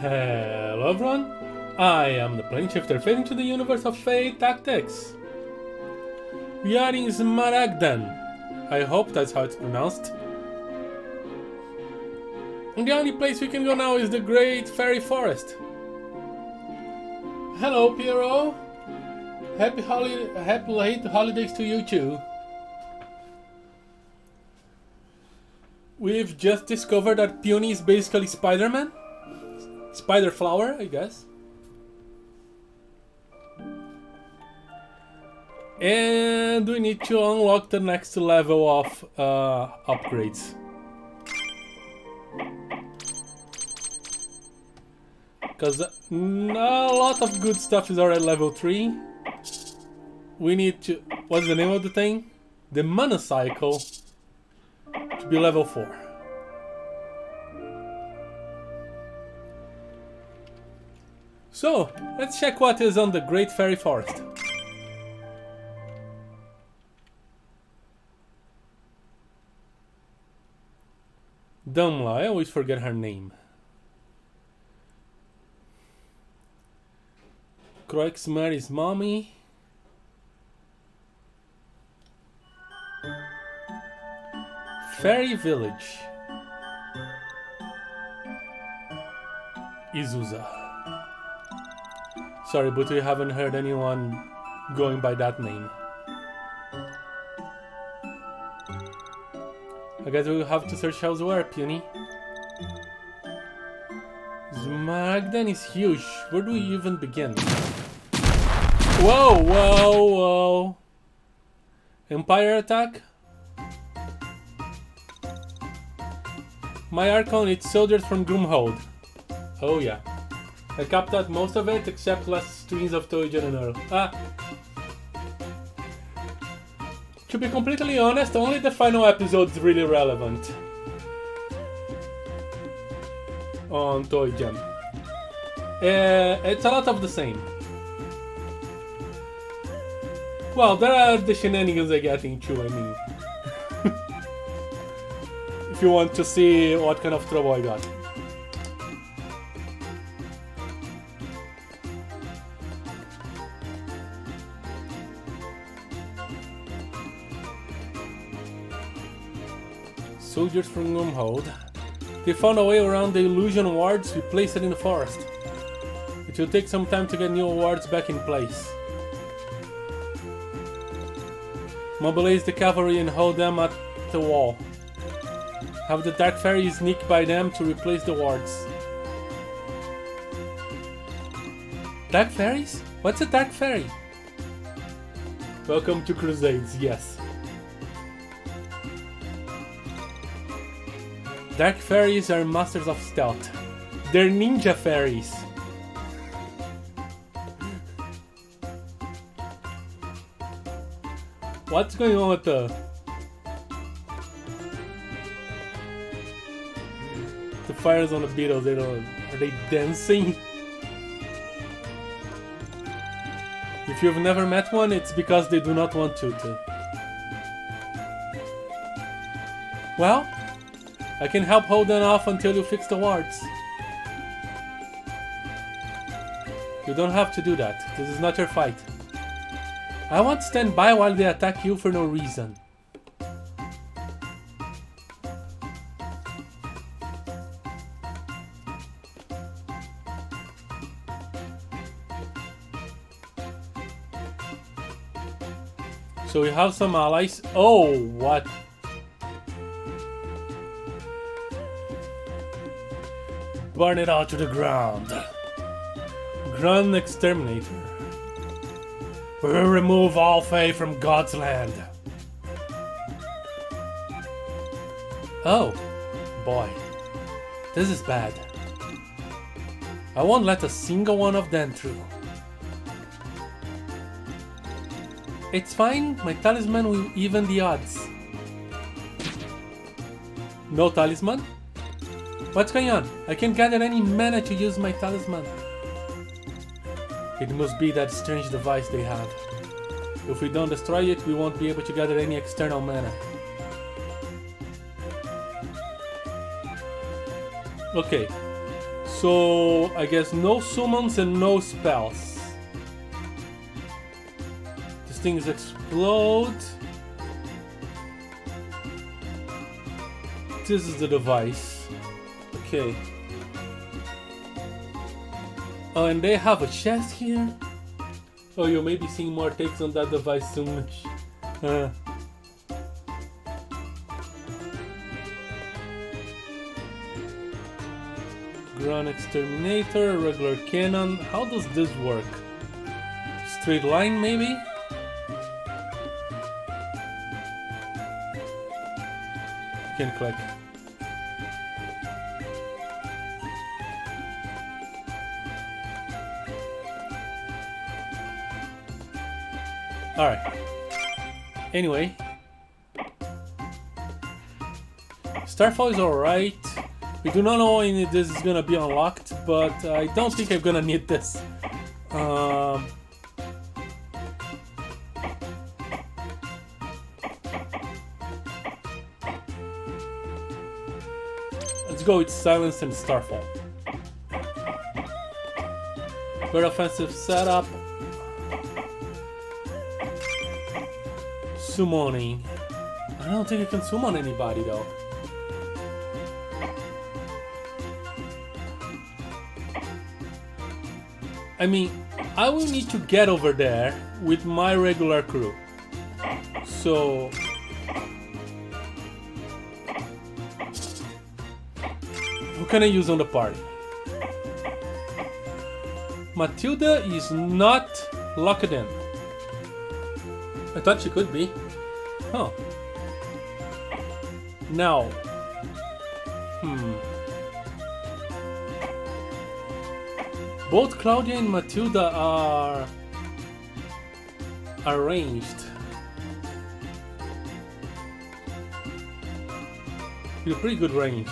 Hello everyone, I am the Plane Shifter fading to the universe of Fae Tactics. We are in Smaragdan. I hope that's how it's pronounced. And the only place we can go now is the Great Fairy Forest. Hello Piero. Happy late holidays to you too. We've just discovered that Peony is basically Spider-Man. Spider flower, I guess. And we need to unlock the next level of upgrades. Because a lot of good stuff is already level 3. We need to... What's the name of the thing? The monocycle to be level 4. So, let's check what is on the Great Fairy Forest. Dumla, I always forget her name. Croix Mary's mommy. Fairy Village. Izuza. Sorry, but we haven't heard anyone going by that name. I guess we'll have to search elsewhere, Peony. Smaragdan is huge. Where do we even begin? Whoa, whoa, whoa. Empire attack? My Archon needs soldiers from Groomhold. Oh yeah. I capped out most of it except last streams of Toijan and Earl. To be completely honest, only the final episode is really relevant on Toijan. It's a lot of the same. Well, there are the shenanigans I get into, I mean. If you want to see what kind of trouble I got. Soldiers from Groomhold. They found a way around the illusion wards we placed it in the forest. It will take some time to get new wards back in place. Mobilize the cavalry and hold them at the wall. Have the Dark Fairy sneak by them to replace the wards. Dark Fairies? What's a Dark Fairy? Welcome to Crusades, yes. Dark Fairies are masters of stealth. They're ninja fairies. What's going on with the fires on the beetles? Are they dancing? If you've never met one, it's because they do not want to. Well, I can help hold them off until you fix the wards. You don't have to do that. This is not your fight. I won't stand by while they attack you for no reason. So we have some allies. Oh, what? Burn it all to the ground. Grand Exterminator. We will remove all Fae from God's land. Oh, boy. This is bad. I won't let a single one of them through. It's fine, my talisman will even the odds. No talisman? What's going on? I can't gather any mana to use my talisman. It must be that strange device they have. If we don't destroy it, we won't be able to gather any external mana. Okay, So I guess no summons and no spells. These things explode. This is the device. Okay. Oh, and they have a chest here? Oh, you may be seeing more takes on that device soon. Ground exterminator, regular cannon. How does this work? Straight line, maybe? Can click. Alright. Anyway. Starfall is alright. We do not know when this is gonna be unlocked, but I don't think I'm gonna need this. Let's go with Silence and Starfall. Good offensive setup. Summoning. I don't think I can summon anybody though. I mean, I will need to get over there with my regular crew. So... who can I use on the party? Matilda is not locked in. I thought she could be. Huh. Now. Both Claudia and Matilda are arranged. With a pretty good range.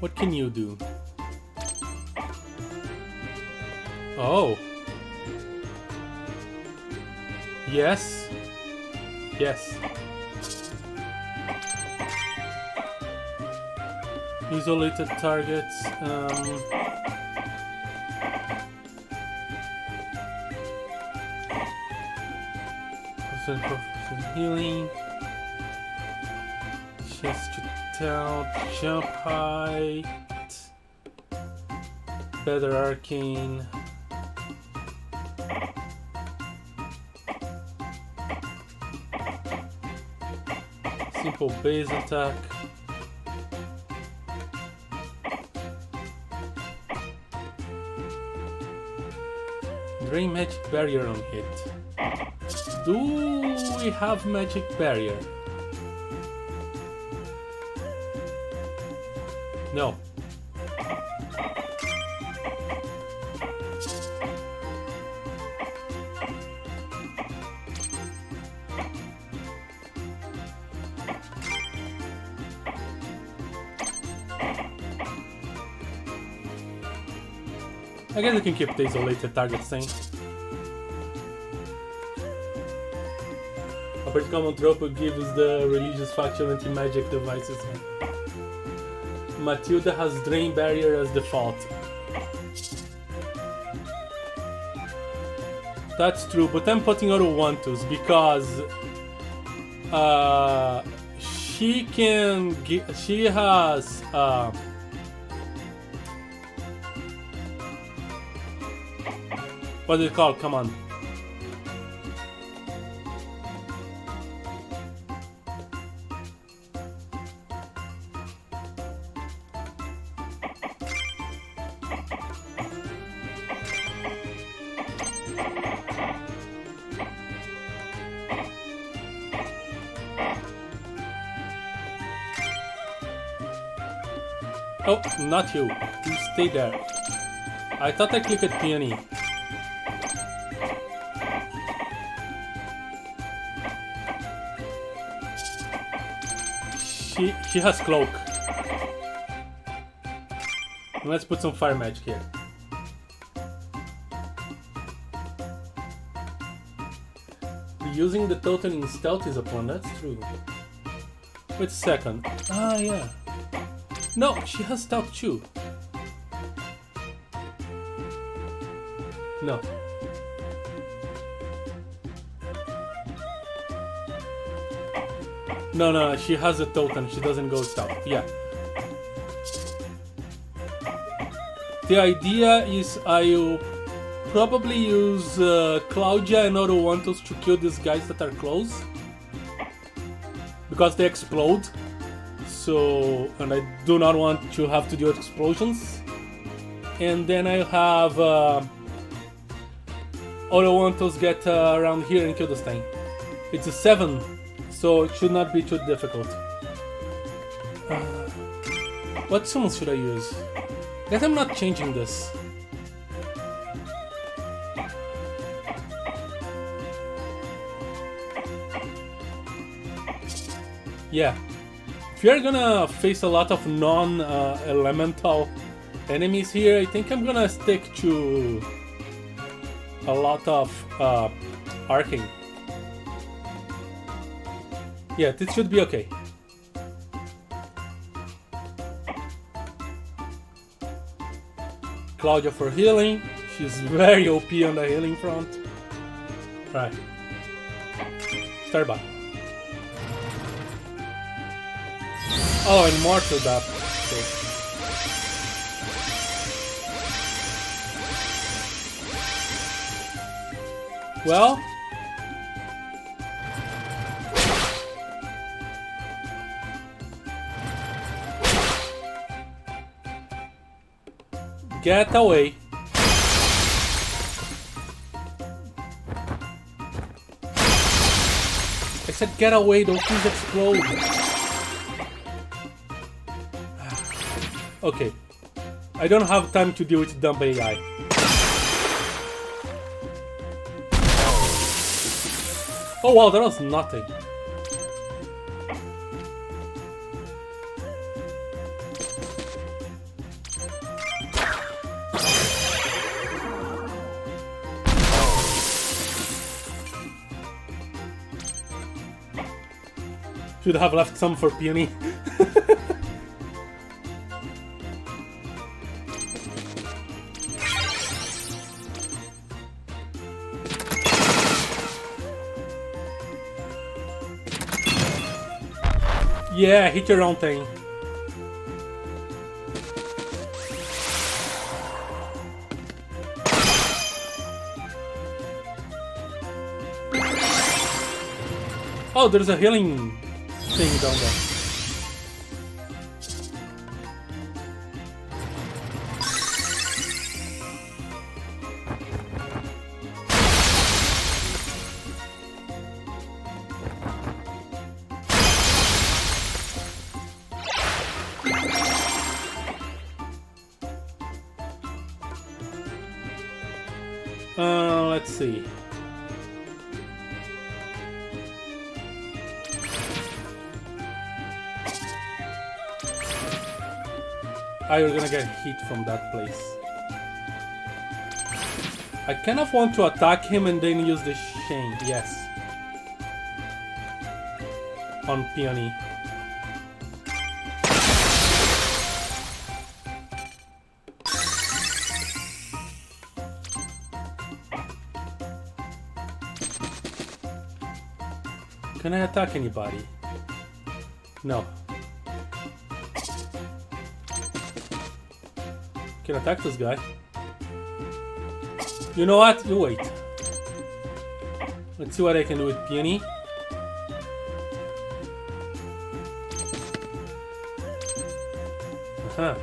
What can you do? Oh. Yes. Yes. Isolated targets. Healing. Chest to tell. Jump height. Better arcane. Simple base attack. Drain magic barrier on hit. Do we have magic barrier? No. I guess I can keep the isolated target thing. A pretty common trope gives the religious faction anti-magic devices. Matilda has Drain Barrier as default. That's true, but I'm putting her to 1-2s because she has what is it called? Come on. Oh, not you. You stay there. I thought I clicked Peony. She has cloak. Let's put some fire magic here. using the totem in stealth is a plan, that's true. Wait a second. Ah, yeah. No, she has stealth too. No. No, she has a totem, she doesn't go stealth. Yeah. The idea is I'll probably use Claudia and Orowantos to kill these guys that are close. Because they explode. So, and I do not want to have to deal with explosions. And then I'll have Orowantos get around here and kill this thing. It's a 7, so it should not be too difficult. What summons should I use? I guess I'm not changing this. Yeah. If you're gonna face a lot of non-elemental enemies here, I think I'm gonna stick to a lot of arcane. Yeah, this should be okay. Claudia for healing. She's very OP on the healing front. Right. Start back. Oh, and more to that. Okay. Well. Get away. I said get away, those things explode. Okay. I don't have time to deal with dumb AI. Oh wow, that was nothing. Should have left some for Peony. Yeah, hit your own thing. Oh, there's a healing thing down there. Let's see. Ah, you're gonna get hit from that place. I kind of want to attack him and then use the chain. Yes. On Peony. Can I attack anybody? No. Can I attack this guy? You know what? You wait. Let's see what I can do with Peony. Uh-huh.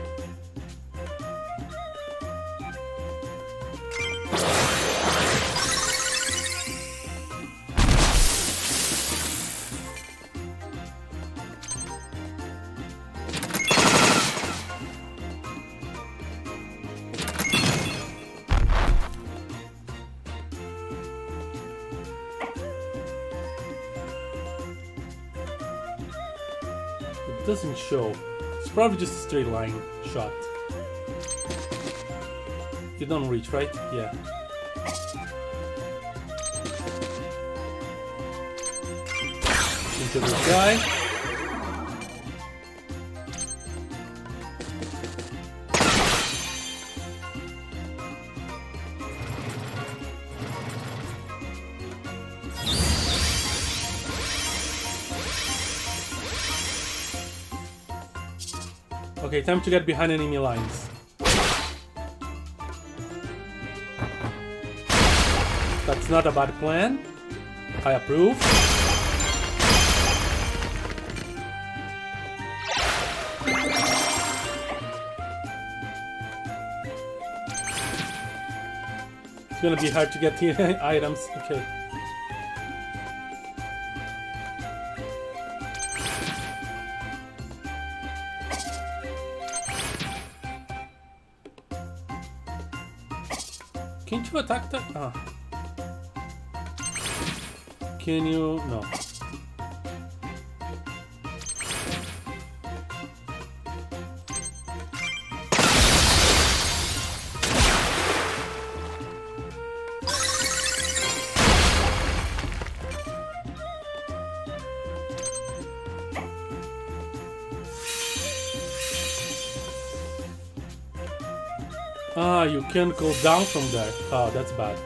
It doesn't show. It's probably just a straight line shot. You don't reach, right? Yeah. into this guy. Okay, time to get behind enemy lines. That's not a bad plan. I approve. It's gonna be hard to get the items. Okay. Can't you attack that? Ah. Can you? No. Ah, you can't go down from there. Oh, that's bad.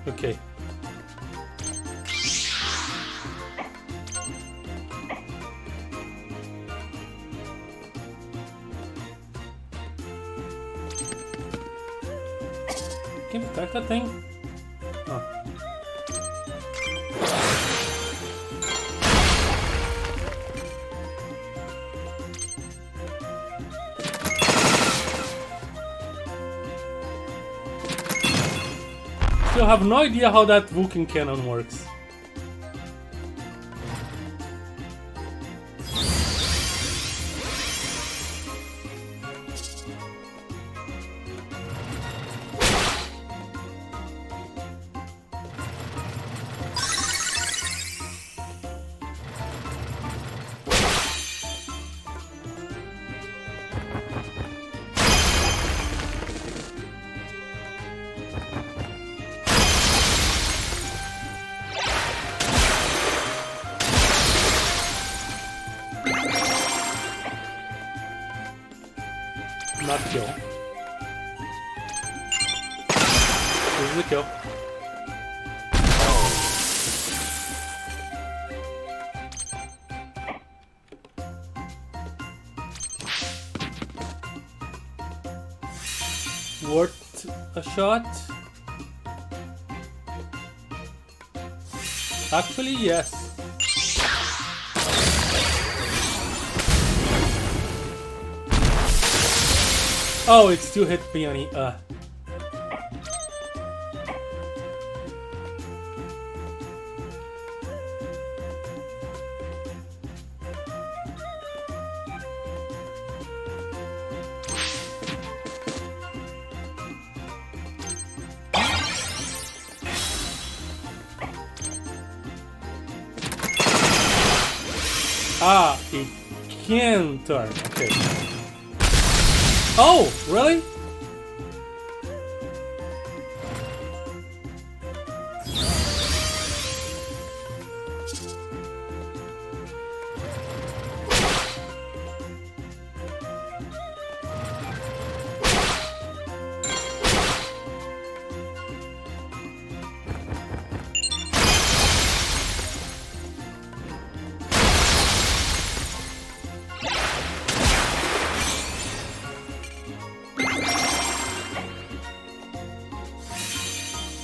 Okay. Can you attack that thing? Oh. Still have no idea how that Vulcan cannon works. Not kill. This is a kill. Worth a shot? Actually, yes. Oh, it's 2-hit Peony. Ah, it can turn. Okay. Oh, really?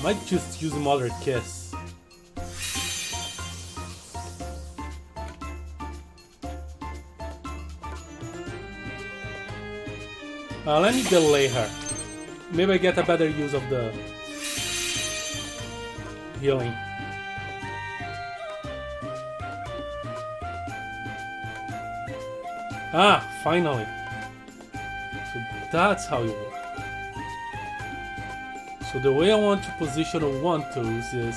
Might just use Mother Kiss. Let me delay her. Maybe I get a better use of the healing. Ah, finally. So that's how you work. So the way I want to position a 1-2s is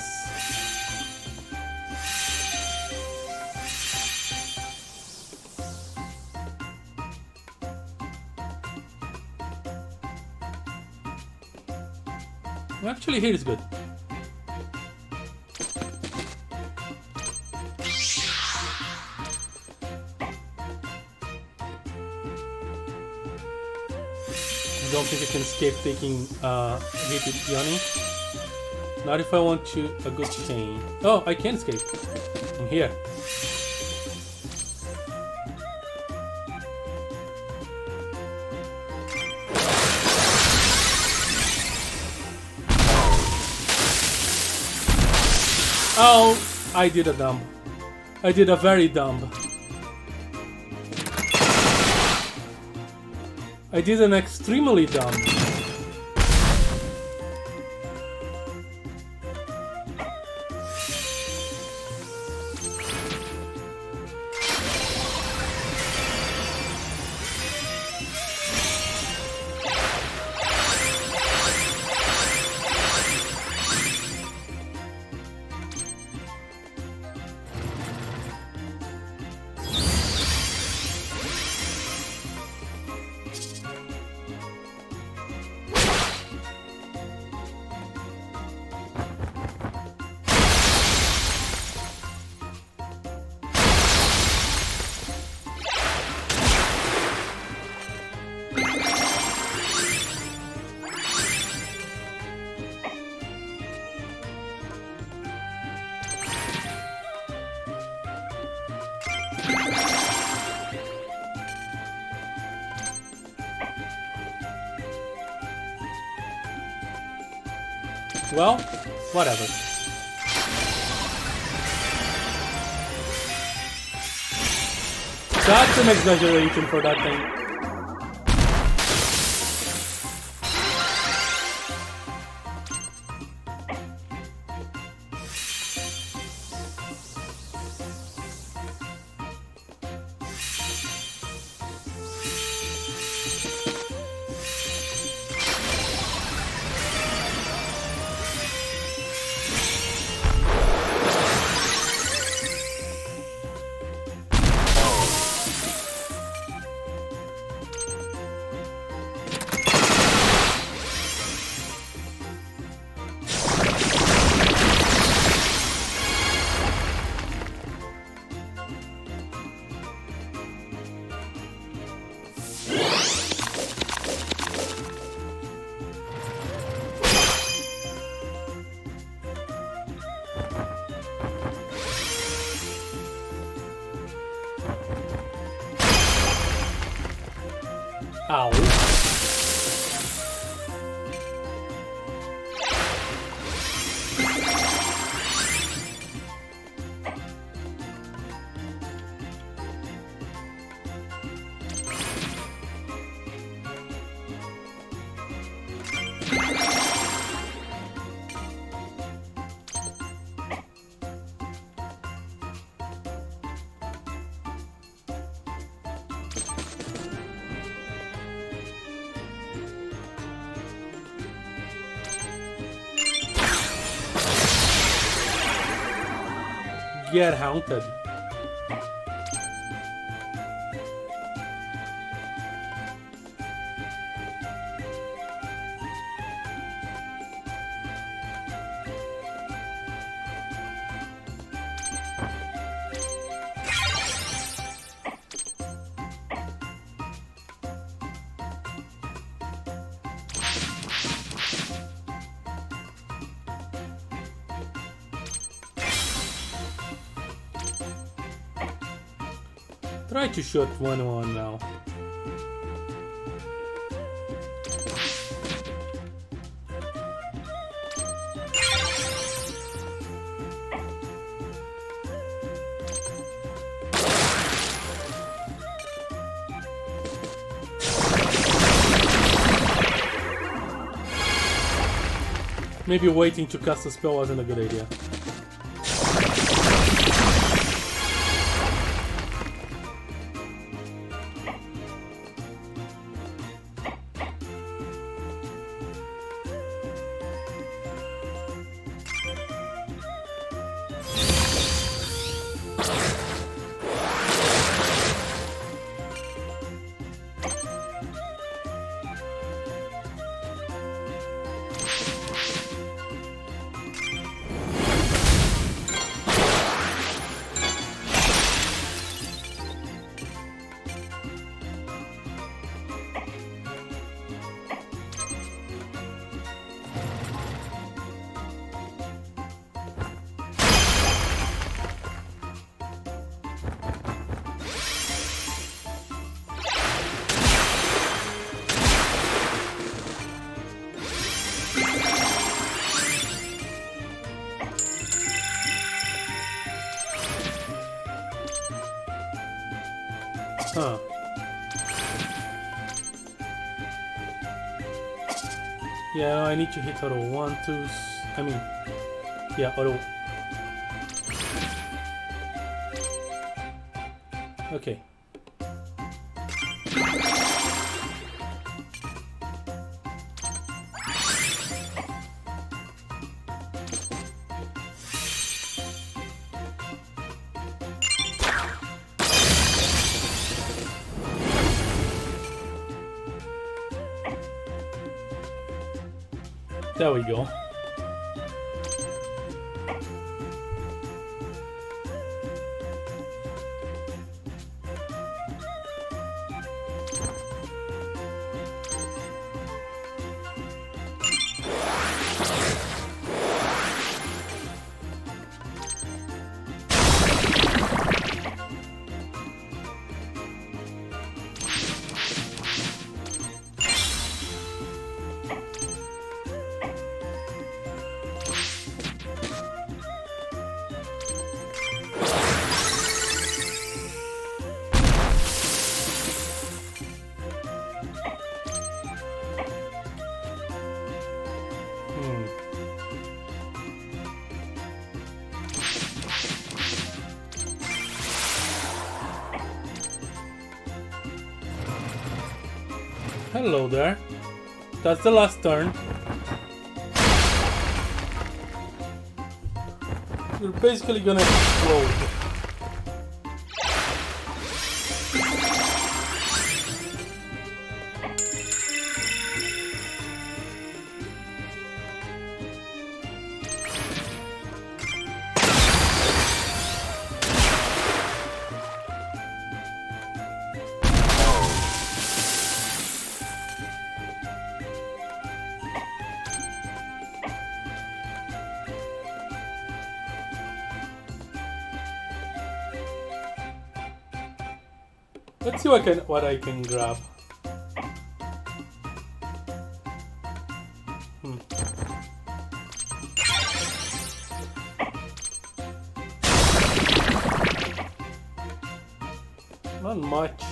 actually here is good. Don't think I can escape taking hit with Peony. Not if I want to a good chain. Oh, I can escape. I'm here. Oh, I did a dumb. I did a very dumb. I did an extremely dumb. Well, whatever. That's an exaggeration for that thing. Ow. Get haunted. Try to shoot 1-1 now. Maybe waiting to cast a spell wasn't a good idea. Yeah, I need to hit auto 1, 2. I mean, yeah, auto. Okay. There we go. Hello there. That's the last turn. You're basically gonna explode. Let's see what I can grab. Not much.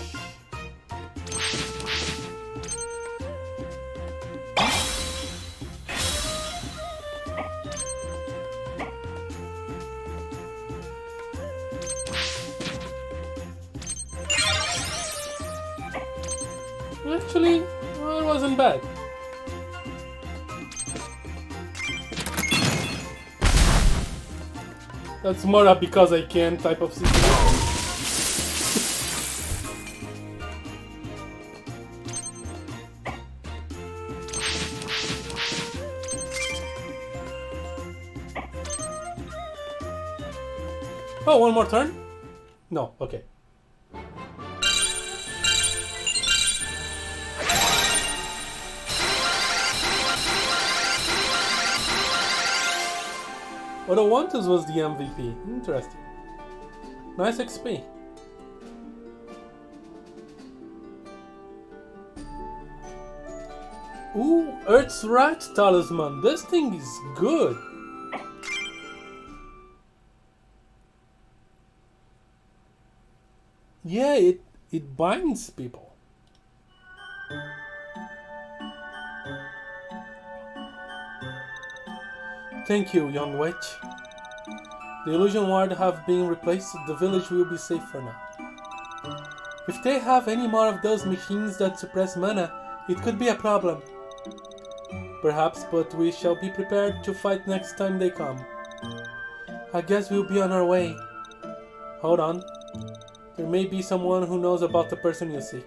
Actually, well, it wasn't bad. That's more a because I can type of situation. Oh, one more turn? No, okay. Odowantus was the MVP. Interesting. Nice XP. Ooh, Earth's Rat Talisman. This thing is good. Yeah, it binds people. Thank you, young witch. The illusion ward have been replaced. The village will be safe for now. If they have any more of those machines that suppress mana, it could be a problem. Perhaps, but we shall be prepared to fight next time they come. I guess we'll be on our way. Hold on. There may be someone who knows about the person you seek.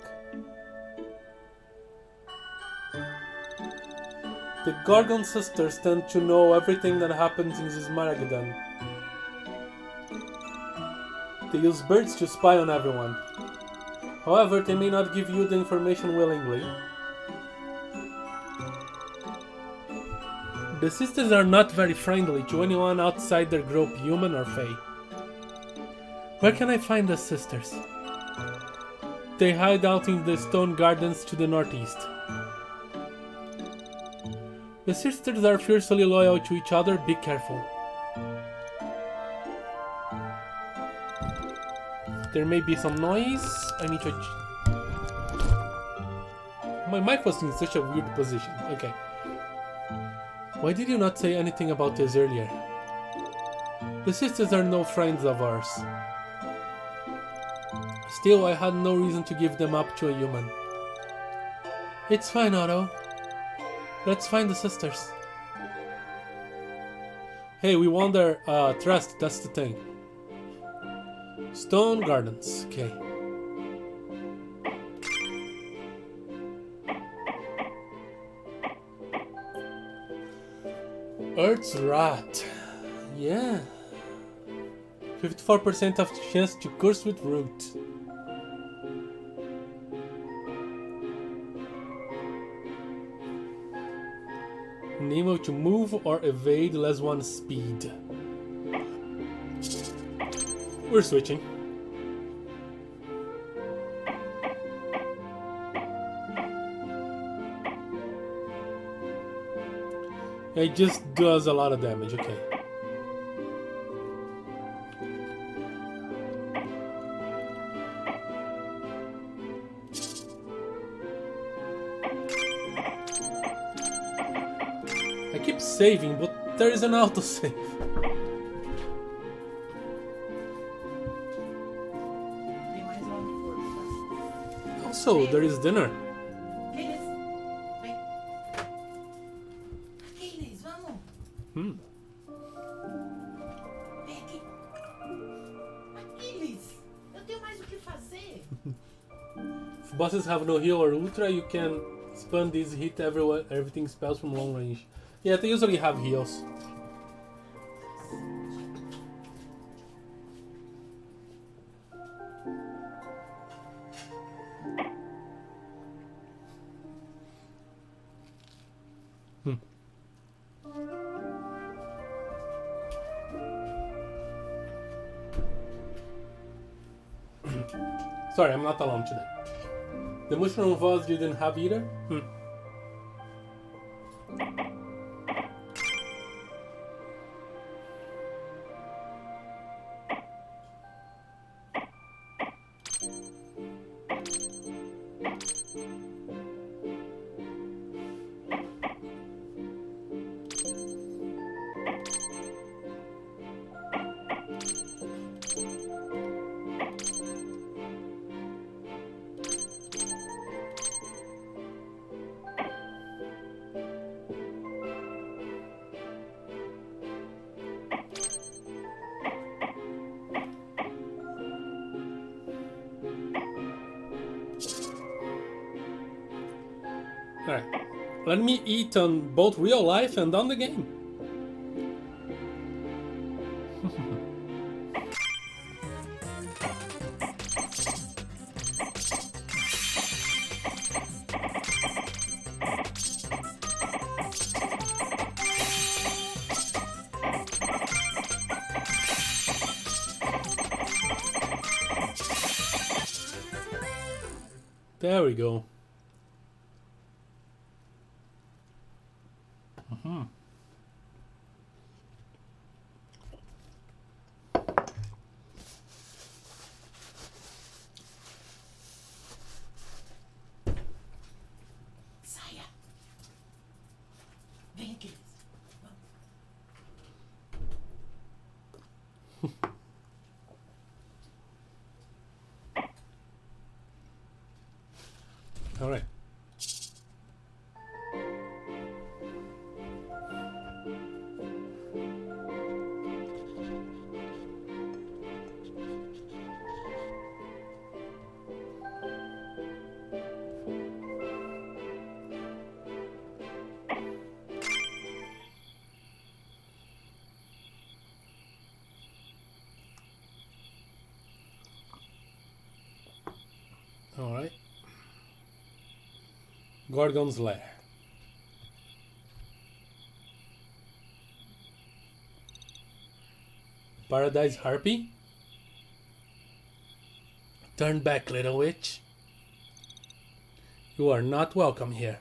The Gorgon sisters tend to know everything that happens in this Maragadan. They use birds to spy on everyone. However, they may not give you the information willingly. The sisters are not very friendly to anyone outside their group, human or Fae. Where can I find the sisters? They hide out in the stone gardens to the northeast. The sisters are fiercely loyal to each other, be careful. There may be some noise. I need to... My mic was in such a weird position. Okay. Why did you not say anything about this earlier? The sisters are no friends of ours. Still, I had no reason to give them up to a human. It's fine, Otto. Let's find the sisters. Hey, we want their trust, that's the thing. Stone Gardens, okay. Earth's Rat. Yeah. 54% of chance to curse with root. Nemo to move or evade less one speed. We're switching. It just does a lot of damage, okay. I keep saving, but there is an autosave. Also, there is dinner. If bosses have no heal or ultra, you can spam these hit everything spells from long range. Yeah, they usually have heals. Sorry, I'm not alone today. The mushroom vase didn't have either? Alright, let me eat on both real life and on the game. There we go. All right. All right. Gorgon's Lair. Paradise Harpy? Turn back, little witch. You are not welcome here.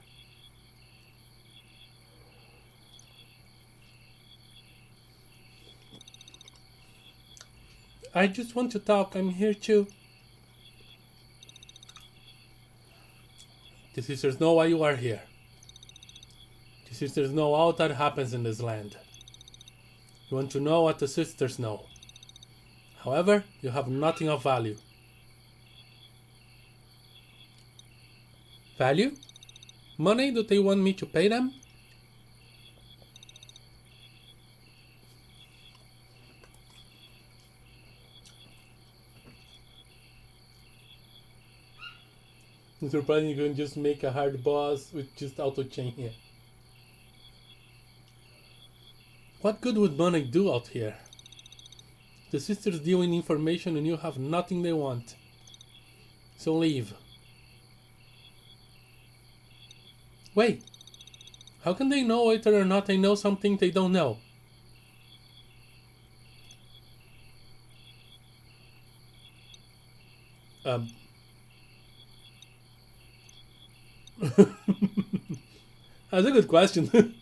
I just want to talk. I'm here too. The sisters know why you are here. The sisters know all that happens in this land. You want to know what the sisters know. However, you have nothing of value. Value? Money? Do they want me to pay them? I'm surprised you can just make a hard boss with just auto chain here. What good would money do out here? The sisters deal in information and you have nothing they want. So leave. Wait. How can they know whether or not I know something they don't know? That's a good question.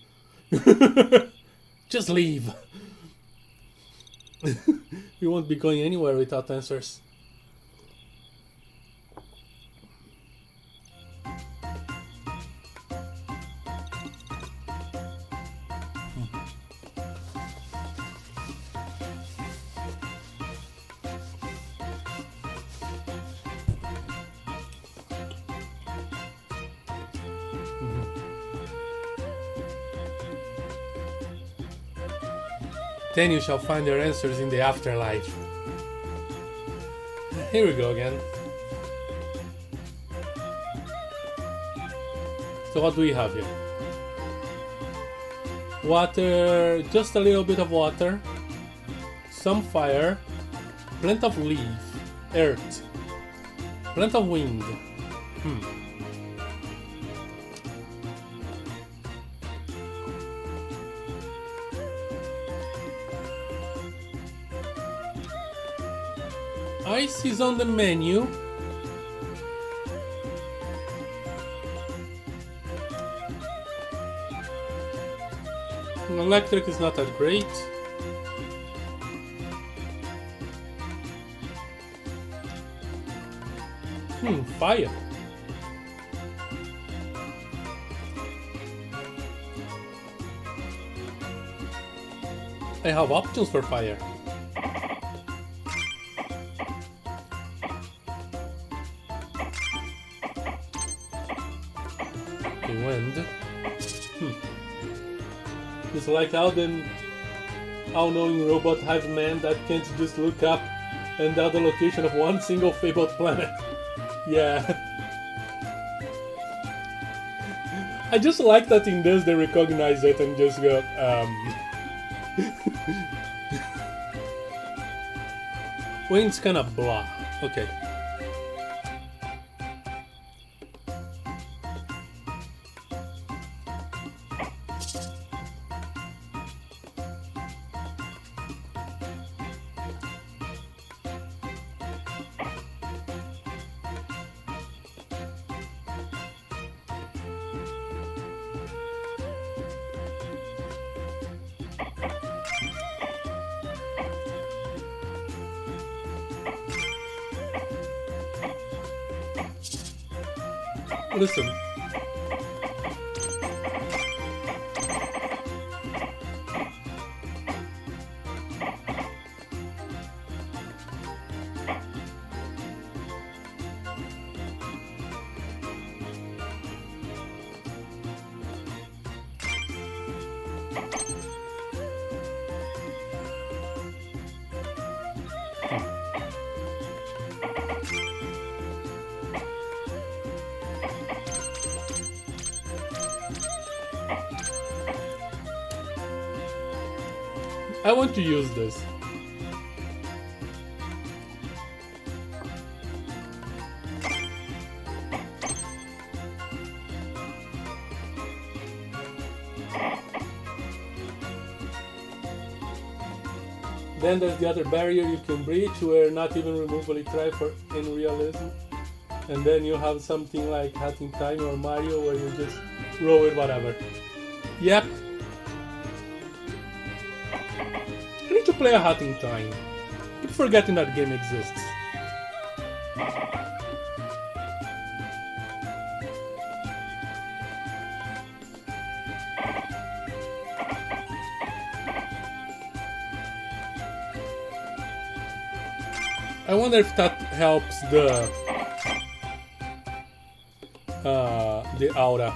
Just leave. We won't be going anywhere without answers. Then you shall find your answers in the afterlife. Here we go again. So what do we have here? Water, just a little bit of water. Some fire. Plenty of leaf. Earth. Plenty of wind. Ice is on the menu. Electric is not that great. Fire. I have options for fire. Wind. It's like how the all-knowing robot hive man that can't just look up and down the location of one single fabled planet. Yeah. I just like that in this they recognize it and just go, Wind's kinda blah. Okay. Listen. I want to use this. Then there's the other barrier you can breach where not even removally try for in realism. And then you have something like Hat in Time or Mario where you just roll with whatever. Yep. I need to play a Hat in Time. Keep forgetting that game exists. I wonder if that helps the aura.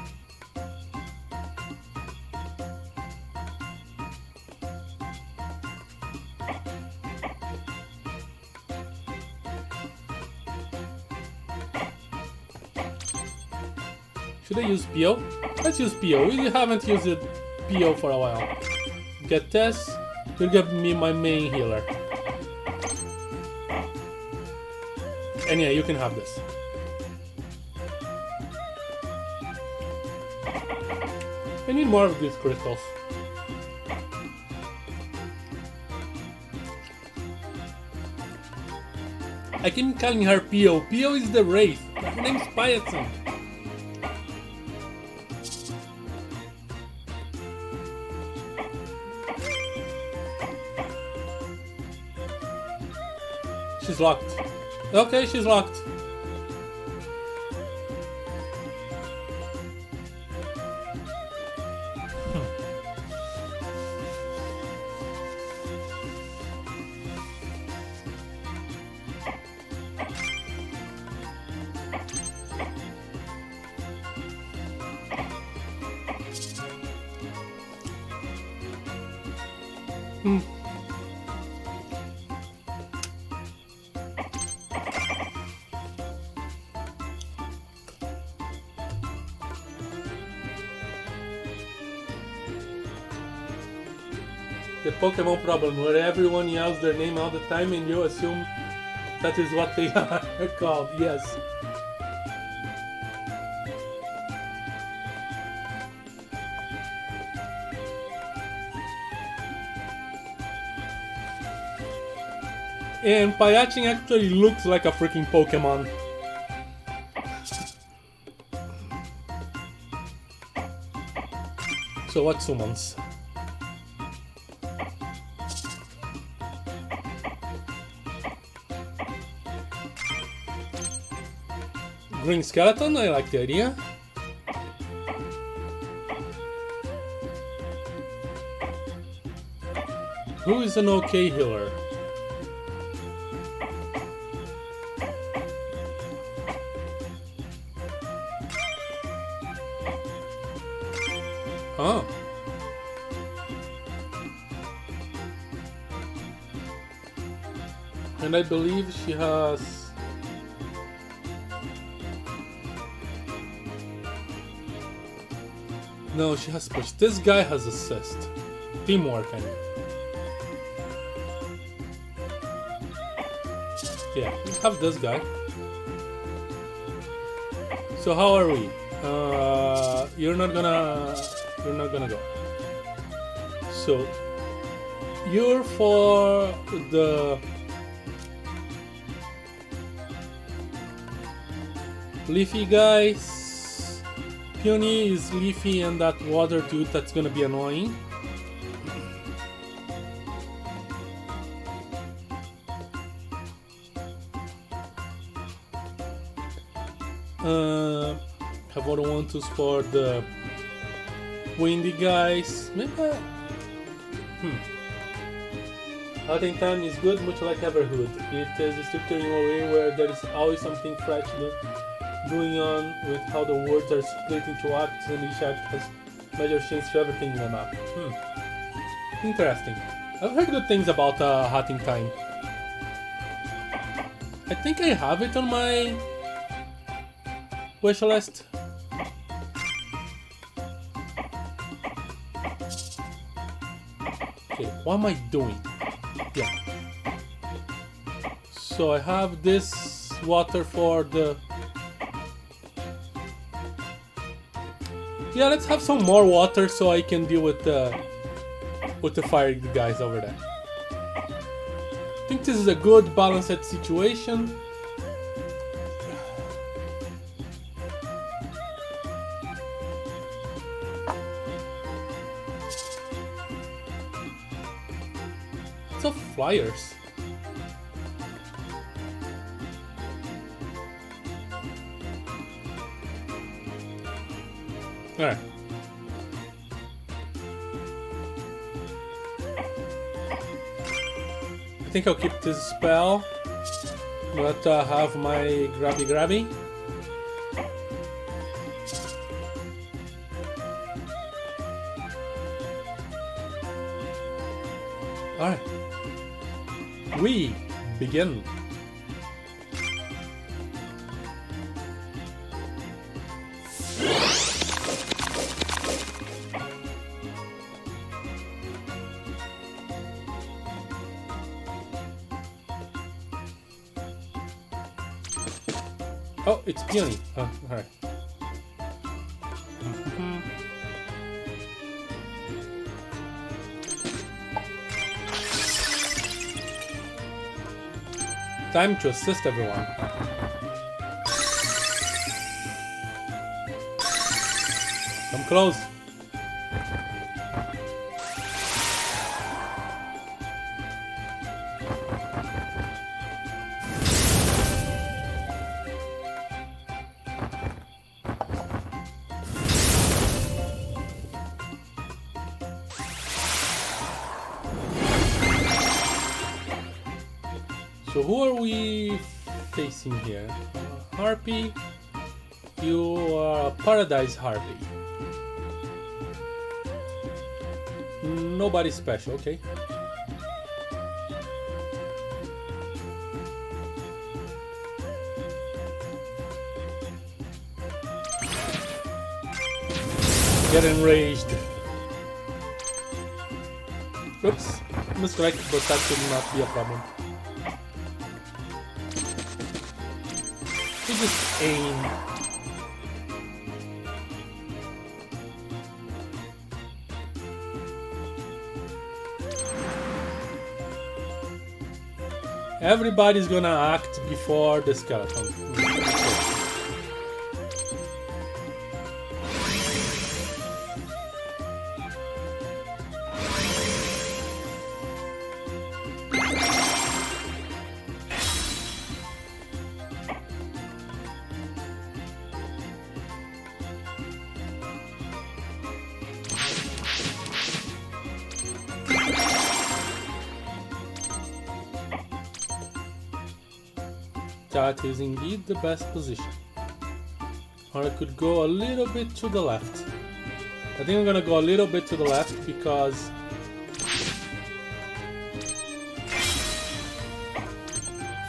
Should I use PO? Let's use PO. We haven't used it PO for a while. Get this. You'll give me my main healer. And yeah, you can have this. I need more of these crystals. I keep calling her PO. PO is the wraith. Her name's Piatin. She's locked. Okay, she's locked. The Pokemon problem, where everyone yells their name all the time and you assume that is what they are called, yes. And Payachin actually looks like a freaking Pokemon. So what summons? Green Skeleton, I like the idea. Who is an okay healer? Oh. And I believe she has... No, she has push. This guy has assist. Teamwork, I mean. Yeah, let's have this guy. So how are we? You're not gonna go. So you're for the Leafy guys. Peony is Leafy and that water dude that's gonna be annoying. Have other ones for the windy guys. Maybe. Hunting time is good, much like Everhood. It is structured in a way where there is always something fresh going on with how the words are split into acts and each act has major change to everything in the map. Interesting. I've heard good things about Hunting Time. I think I have it on my wish list. Okay, what am I doing? Yeah. So I have this water for the... Yeah, let's have some more water so I can deal with the fire guys over there. I think this is a good balanced situation. Lots of flyers. Alright. I think I'll keep this spell. Not have my grabby. Alright. We begin. Oh, it's Peony. Oh, alright. Time to assist everyone. Come close. So who are we facing here? Harpy. You are a Paradise Harpy. Nobody special, okay. Get enraged. Oops, misclick, but that should not be a problem. You just aim. Everybody's gonna act before the skeleton. That is indeed the best position. Or I could go a little bit to the left. I think I'm gonna go a little bit to the left because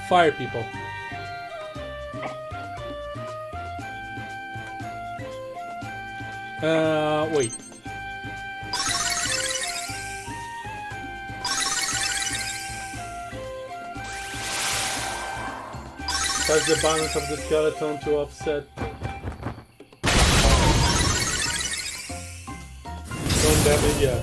fire people. Wait. That's the balance of the skeleton to offset. Don't damage yet.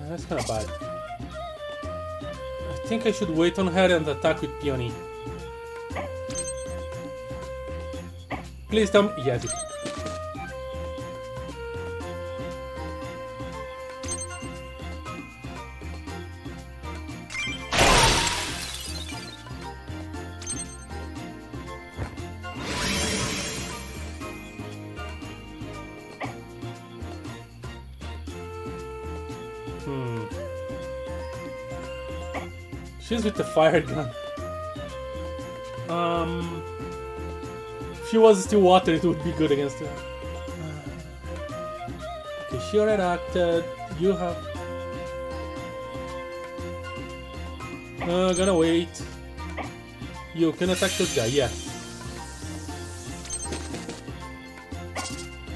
That's kind of bad. I think I should wait on her and attack with Peony. Please tell me. Yes. She's with the fire gun. If she was still water, it would be good against her. Okay, she already acted. You have. Gonna wait. You can attack this guy, yeah.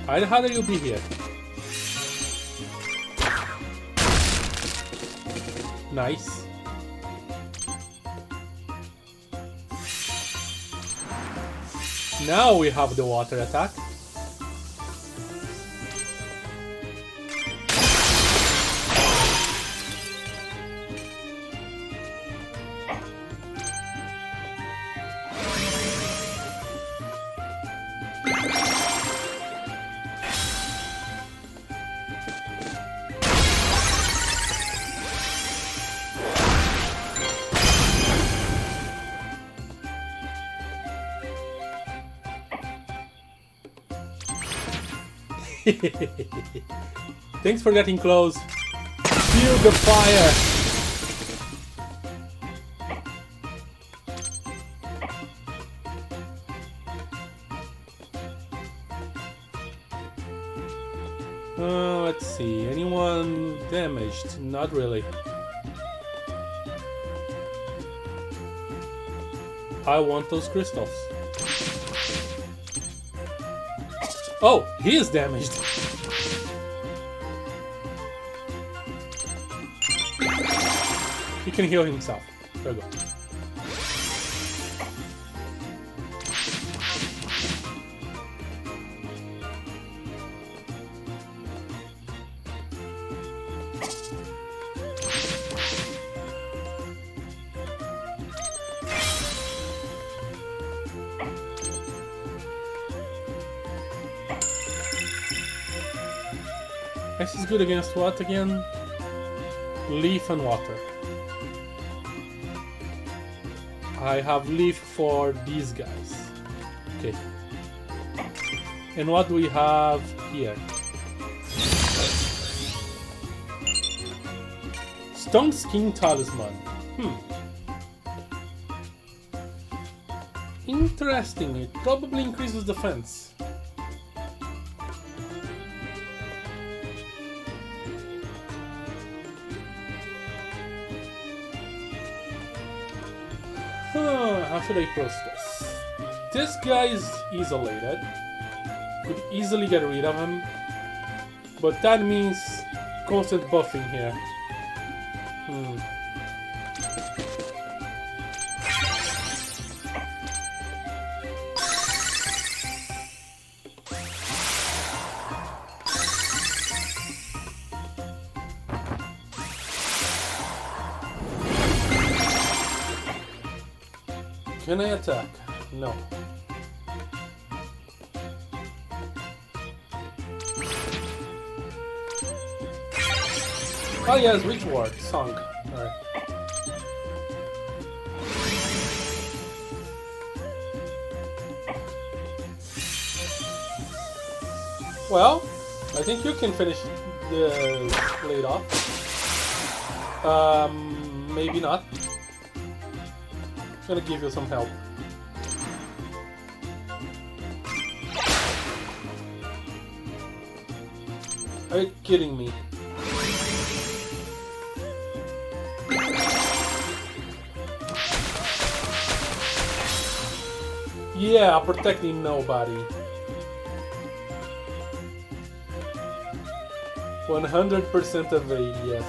I'd rather you be here. Nice. Now we have the water attack. Thanks for getting close. Feel the fire. Let's see. Anyone damaged? Not really. I want those crystals. Oh, he is damaged. He can heal himself. There we go. This is good against what again? Leaf and water. I have leaf for these guys. Okay. And what do we have here? Stone Skin Talisman. Interesting. It probably increases defense. How should I approach this? This guy is isolated. Could easily get rid of him. But that means constant buffing here. Can I attack? No. Oh yes, which word? Song. Alright. Well, I think you can finish the blade off. Maybe not. I'm gonna give you some help. Are you kidding me? Yeah, protecting nobody. 100% evade, yes.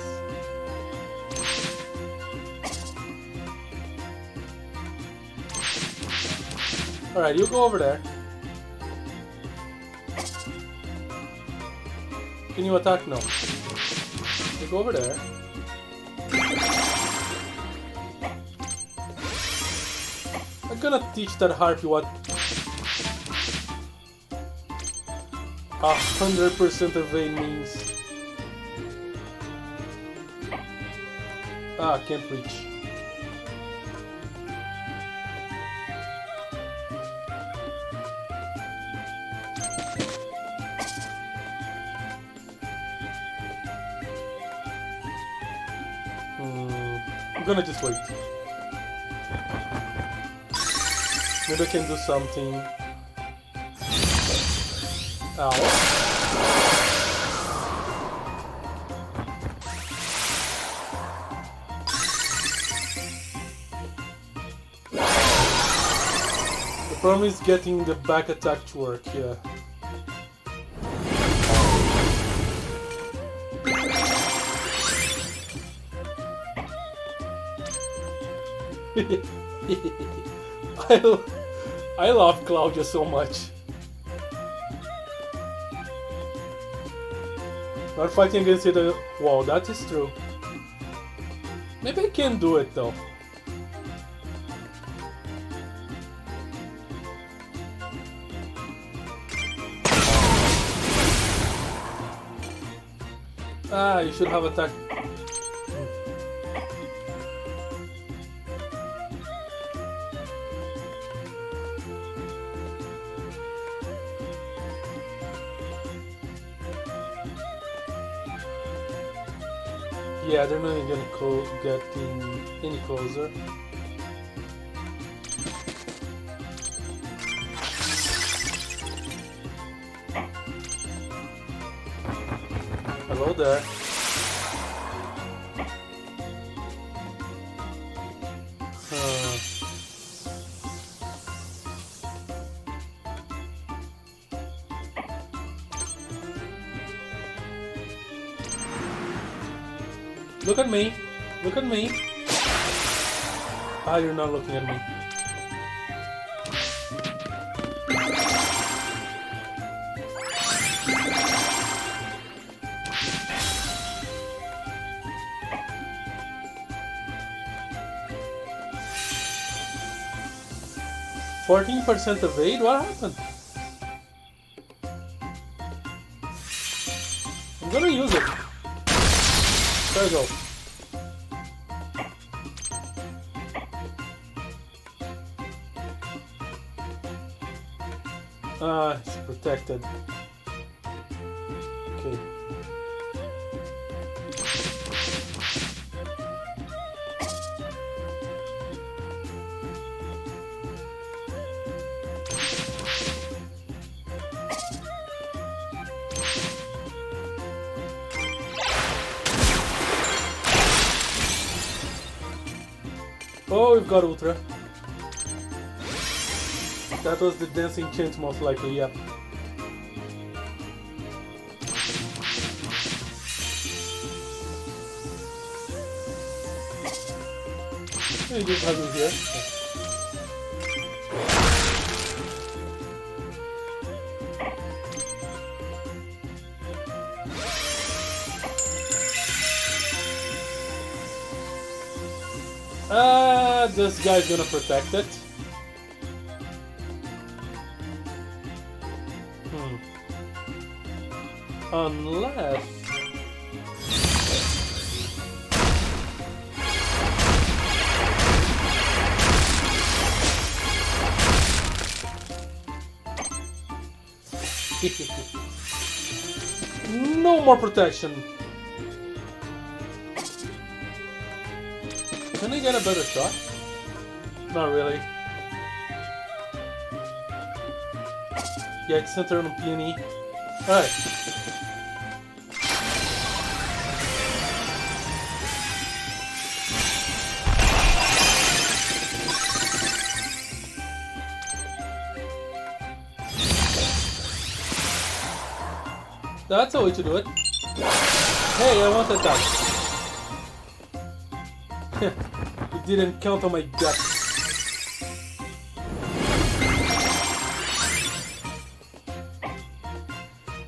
Alright, you go over there. Can you attack? No. You go over there. I'm gonna teach that harpy what 100% evade means. Ah, can't reach. I'm gonna just wait. Maybe I can do something. Ow. The problem is getting the back attack to work, yeah. I love Claudia so much. Not fighting against the wall, that is true. Maybe I can do it though. Ah, you should have attacked. Yeah, they're not even gonna get any closer. Hello there. Look at me. Look at me. Ah, you're not looking at me. %14% evade? What happened? I'm gonna use it. There we go. Ah, it's protected. Okay. Oh, we've got Ultra. That was the dancing chant most likely, yep. You just have him here. This guy's gonna protect it. Unless... no more protection. Can I get a better shot? Not really. Yeah, it's centered on Peony. Alright. That's a way to do it. Hey, I want that. You didn't count on my guts.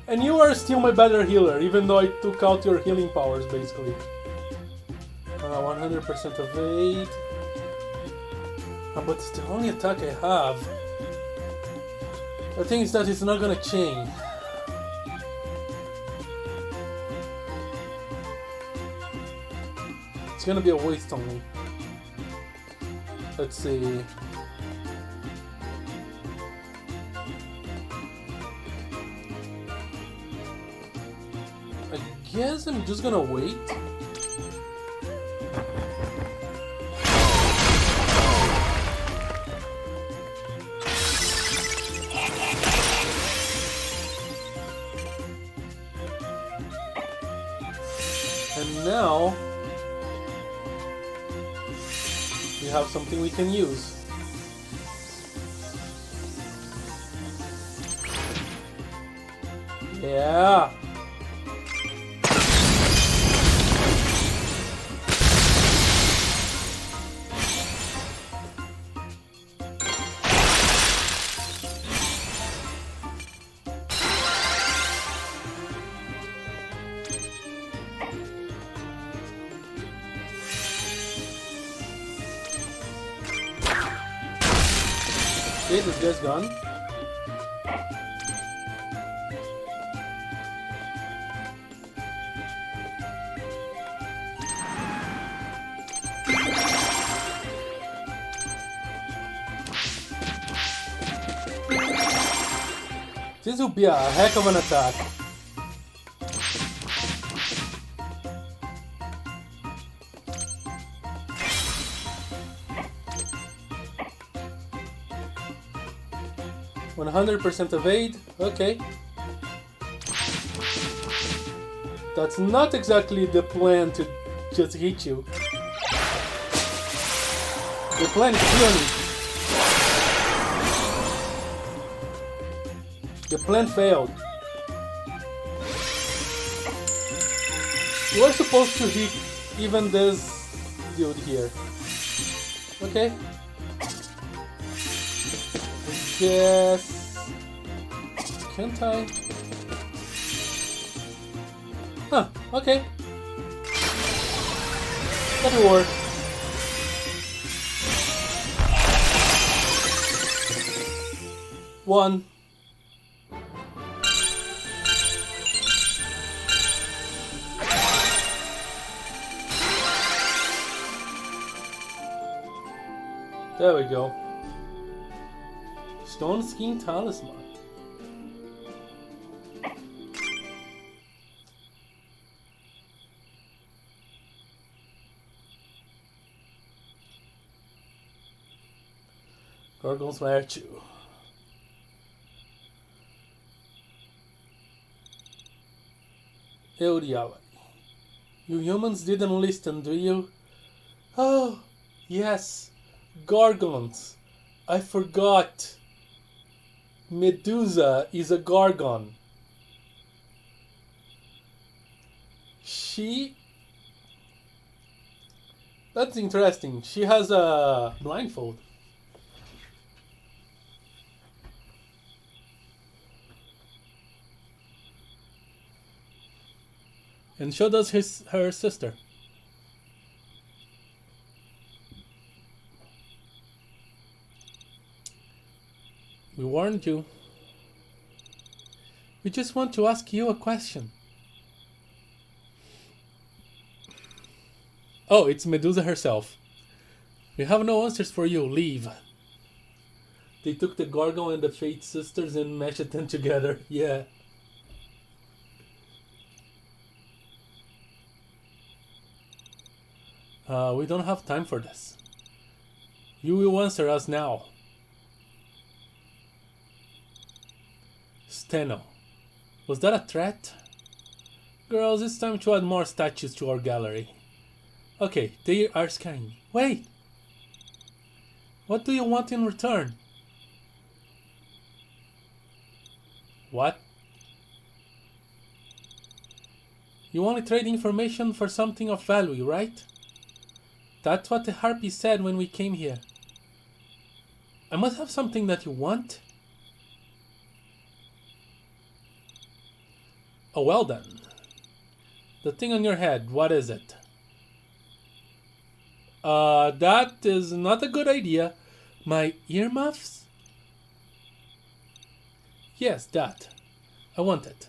And you are still my better healer, even though I took out your healing powers, basically. 100% evade. But it's the only attack I have. The thing is that it's not gonna change. It's gonna be a waste on me. Let's see. I guess I'm just gonna wait. And now we have something we can use. Yeah. Okay, this guy's gone. This will be a heck of an attack. 100% evade. Okay. That's not exactly the plan to just hit you. The plan is Peony. The plan failed. You are supposed to hit even this dude here. Okay. Yes. Can't I? Huh, okay. That'll work. One. There we go. Stone Skin Talisman. Gorgon's Lair 2. Eudialai. You humans didn't listen, do you? Oh, yes. Gorgons. I forgot. Medusa is a Gorgon. That's interesting. She has a blindfold. And so does her sister. We warned you. We just want to ask you a question. Oh, it's Medusa herself. We have no answers for you. Leave. They took the Gorgon and the Fate sisters and mashed them together. Yeah. We don't have time for this. You will answer us now. Steno. Was that a threat? Girls, it's time to add more statues to our gallery. Okay, they are scaring me. Wait! What do you want in return? What? You only trade information for something of value, right? That's what the harpy said when we came here. I must have something that you want. Oh, well then. The thing on your head, what is it? That is not a good idea. My earmuffs? Yes, that. I want it.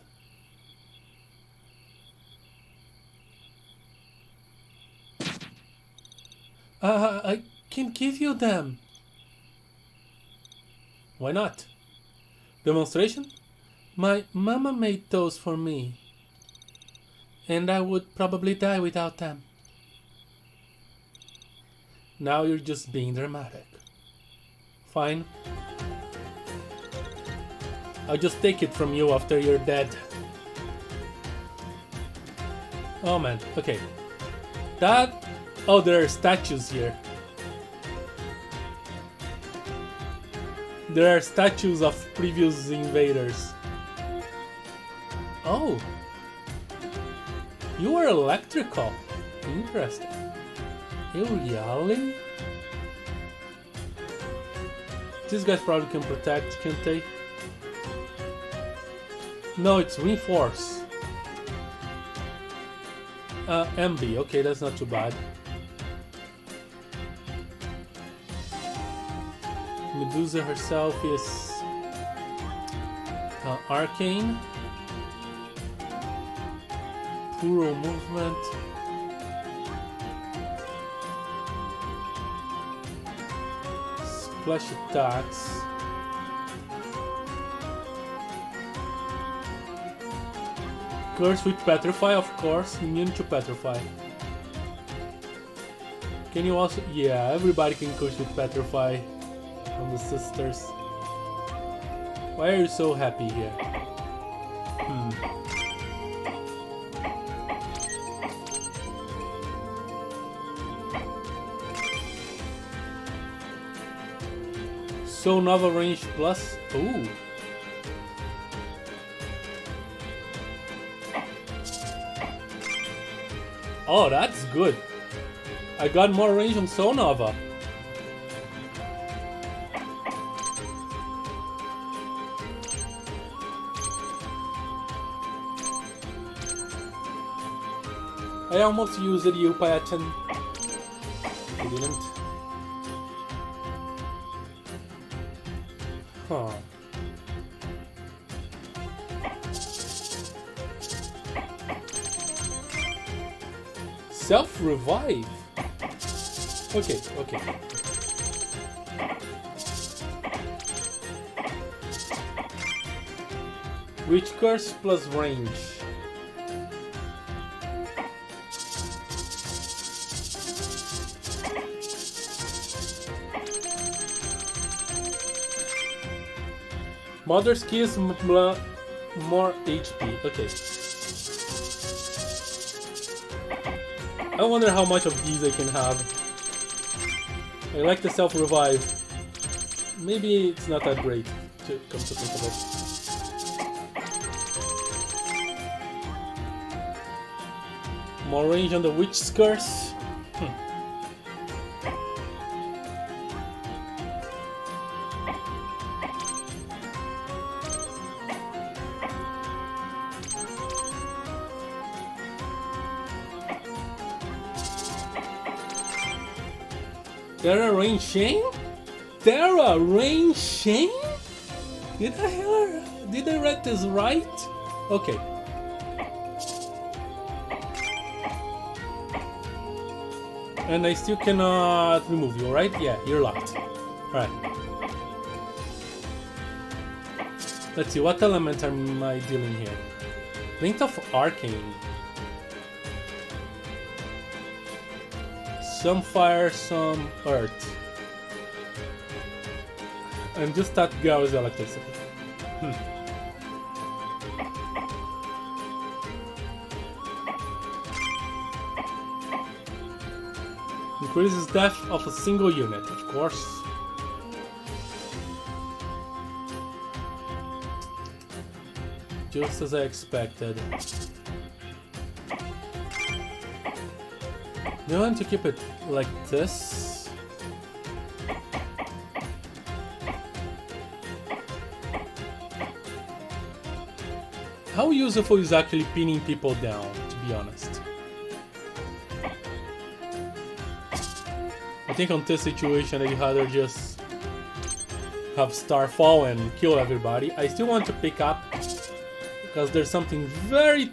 I can give you them. Why not? Demonstration? My mama made those for me. And I would probably die without them. Now you're just being dramatic. Fine. I'll just take it from you after you're dead. Oh man, okay. That... Oh, there are statues here. There are statues of previous invaders. Oh. You are electrical. Interesting. You're yelling? These guys probably can protect, can't they? No, it's reinforce. MB, okay, that's not too bad. Medusa herself is arcane. Puro movement. Splash attacks. Curse with Petrify, of course. Immune to Petrify. Can you also... Yeah, everybody can curse with Petrify from the sisters. Why are you so happy here? So Nova range plus. Ooh. Oh, that's good. I got more range on Sonova. I almost used the pattern. I didn't. Huh. Self-revive? Okay, okay. Which curse plus range? Mother's Kiss more HP. Okay. I wonder how much of these I can have. I like the self-revive. Maybe it's not that great to come to think of it. More range on the Witch's Curse. Terra Rain Chain? Terra Rain Chain? Did I read this right? Okay. And I still cannot remove you, right? Yeah, you're locked. Alright. Let's see, what element am I dealing here? Length of Arcane. Some fire, some earth. And just that girl is electricity. Increases death of a single unit, of course. Just as I expected. Do you want to keep it like this? How useful is actually pinning people down, to be honest? I think on this situation I'd rather just have Starfall and kill everybody. I still want to pick up because there's something very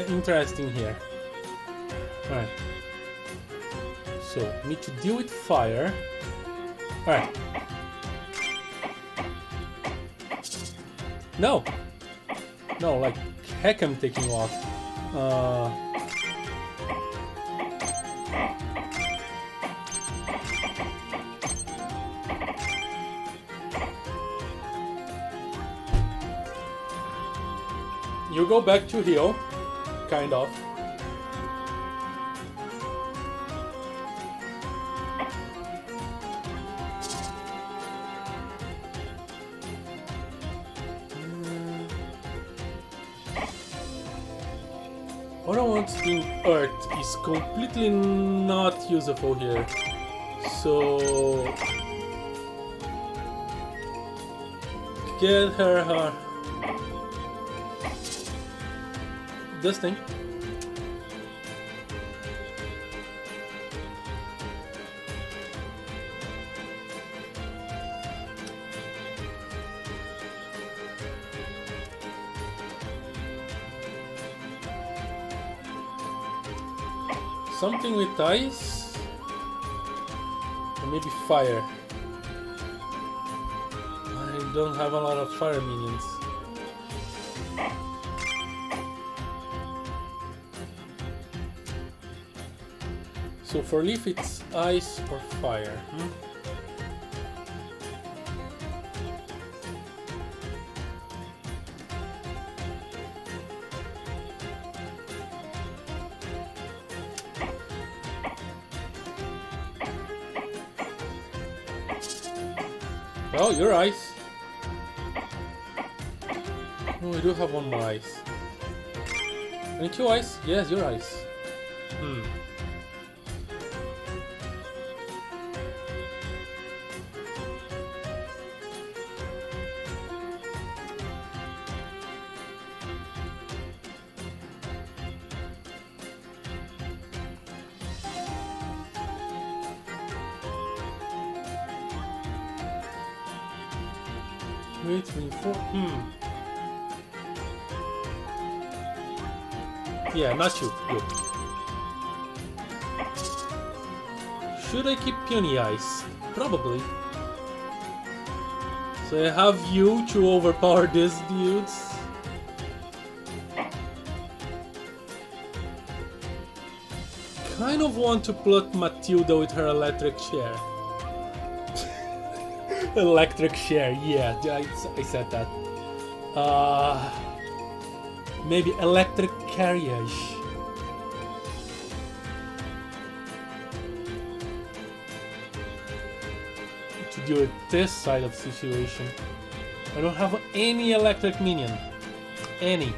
interesting here. Alright. So, need to deal with fire. Alright. No! No, like, heck I'm taking off. You go back to heal. Kind of. What I want in Earth is completely not useful here. So get her this thing. Something with ice, or maybe fire. I don't have a lot of fire minions. So for Leaf it's ice or fire. Oh, you're ice. Oh, we do have one more ice. Aren't you ice? Yes, you're ice. Wait, 24. Yeah, not you. You. Should I keep Peony ice? Probably. So I have you to overpower these dudes. Kind of want to plot Matilda with her electric chair. Electric chair, yeah, I said that. Maybe electric carriage. To deal with this side of the situation. I don't have any electric minion. Any.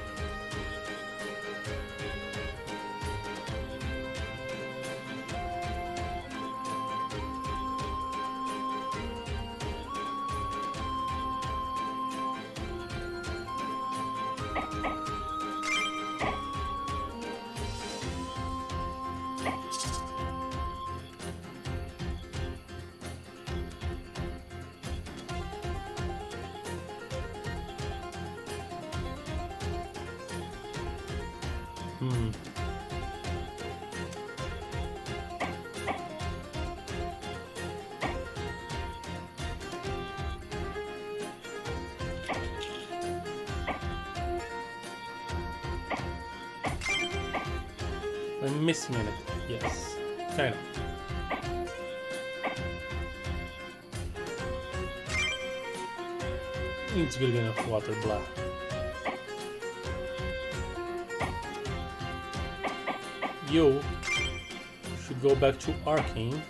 I'm missing in it. Yes. Kind of. It's good enough water, blah. You should go back to Arcane.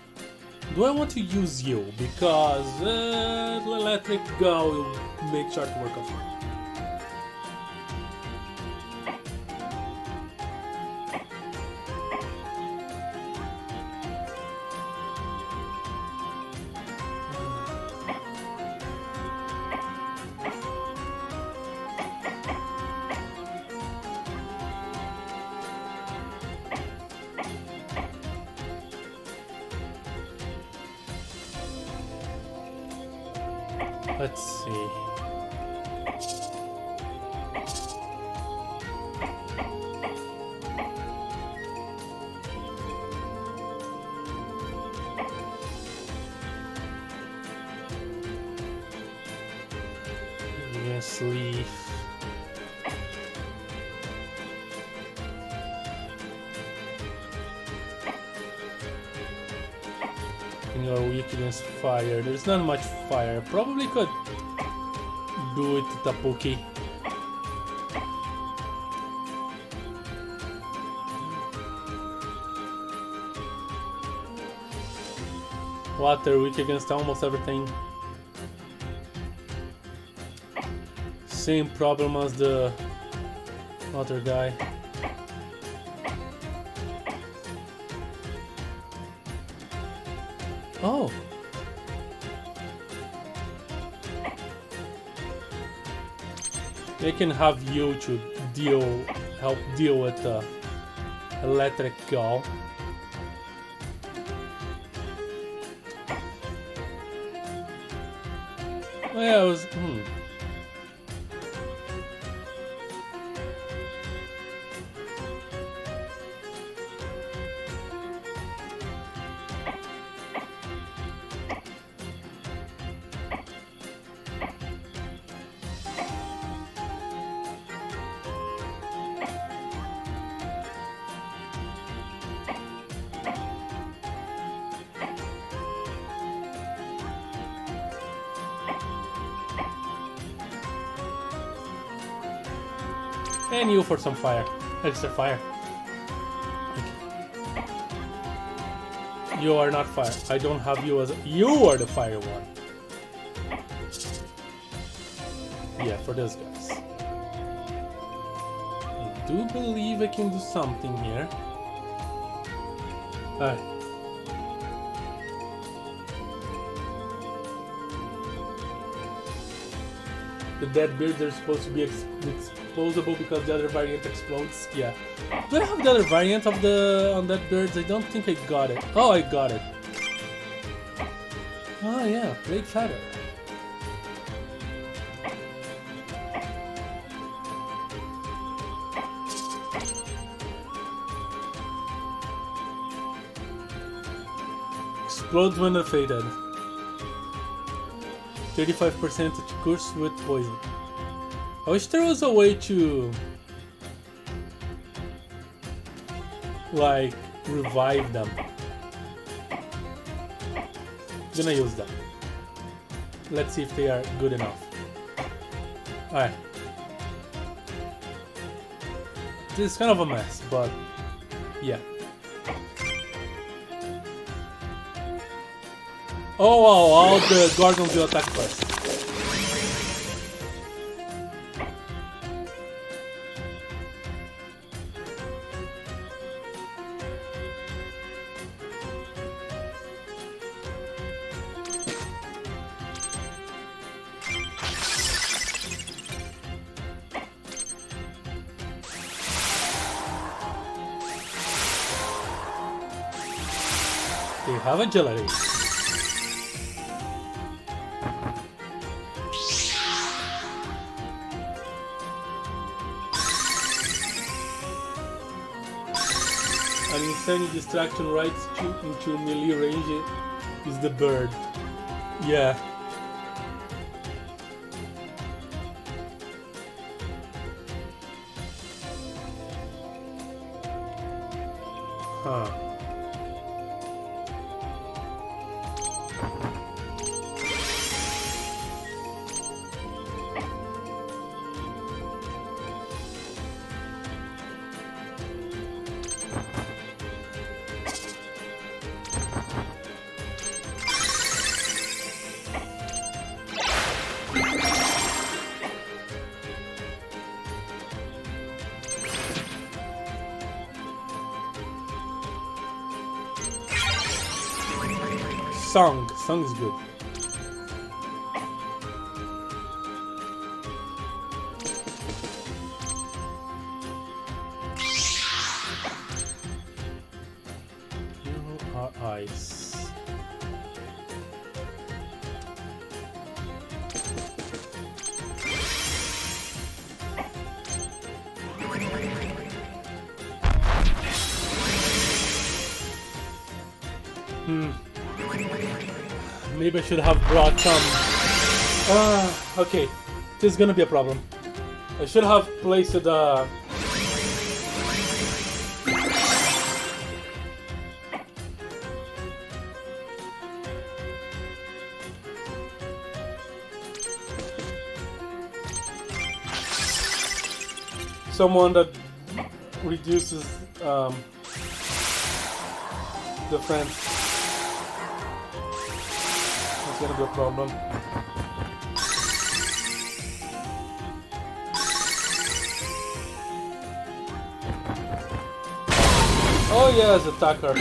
Do I want to use you? Because electric go will make short work of it. Let's see. Yes, leaf. You're weak against fire. There's not much fire. Probably could do it to Tapuki. Water, weak against almost everything. Same problem as the other guy. Oh. They can have you to help deal with the electric gall. Oh yeah, it was. And you for some fire. Extra fire. You are not fire. I don't have you as... You are the fire one. Yeah, for those guys. I do believe I can do something here. Alright. The dead beards are supposed to be explosible because the other variant explodes. Yeah. Do I have the other variant of on that birds? I don't think I got it. Oh, I got it. Oh yeah, plate feather. Explodes when defeated. 35% curse with poison. I wish there was a way to like revive them. Gonna use them. Let's see if they are good enough. Alright. This is kind of a mess, but yeah. Oh wow, all the Gorgons will attack first. They have agility. An insane distraction right into melee range is the bird. Yeah. Huh. Song is good. You are ice. Maybe I should have brought some... okay, this is gonna be a problem. I should have placed someone that reduces defense. Gonna be a problem. Oh yes, attacker.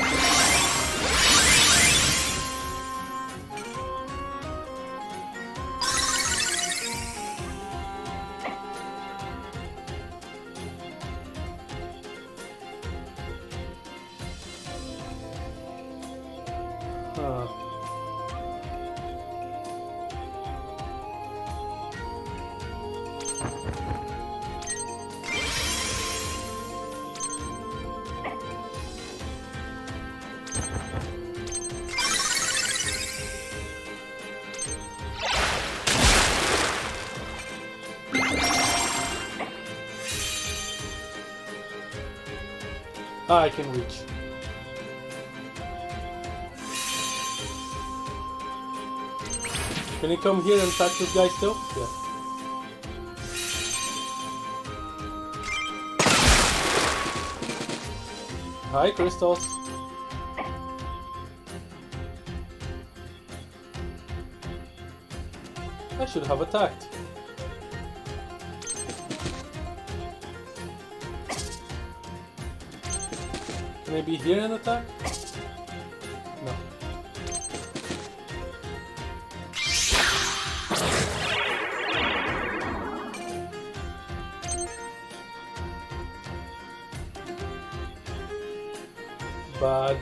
I can reach. Can you come here and attack this guy still? Yeah. Hi, crystals. I should have attacked. Can I be here and attack? No. Bad.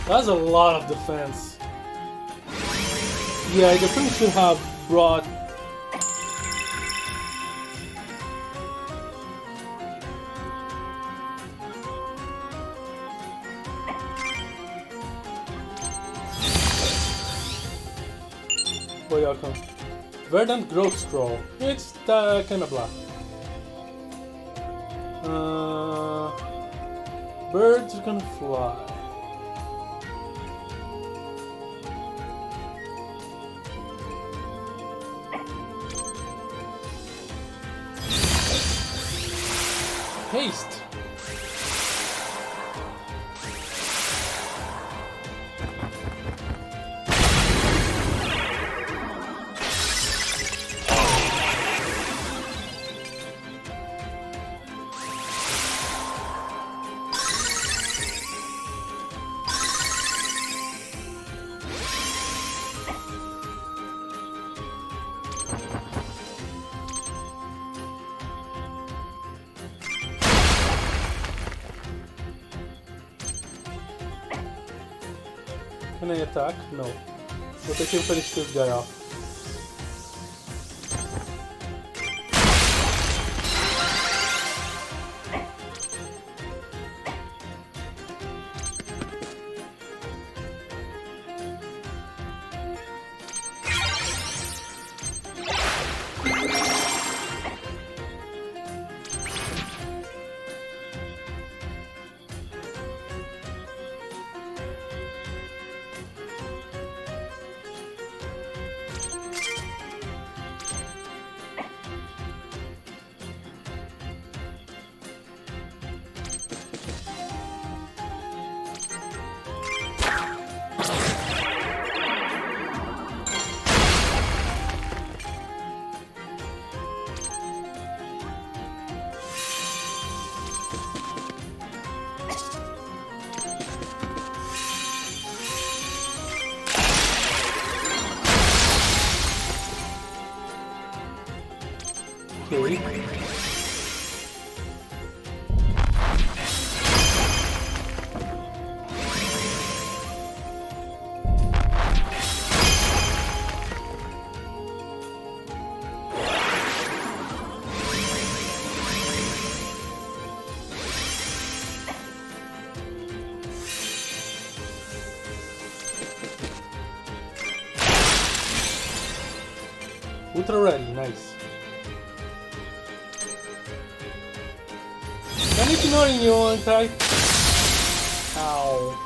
That's a lot of defense. Yeah, I definitely should have brought... Boy, outcome. Verdant growth scroll. It's kind of blah. Birds are gonna fly. Haste. Can I attack? No. But I can finish this guy off. Okay. Ultra ready, nice. I'm ignoring you, aren't I? Ow.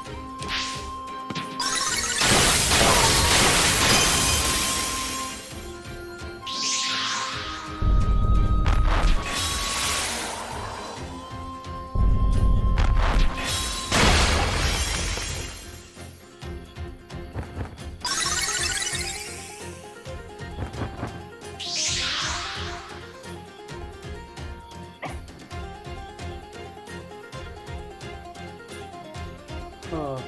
Huh.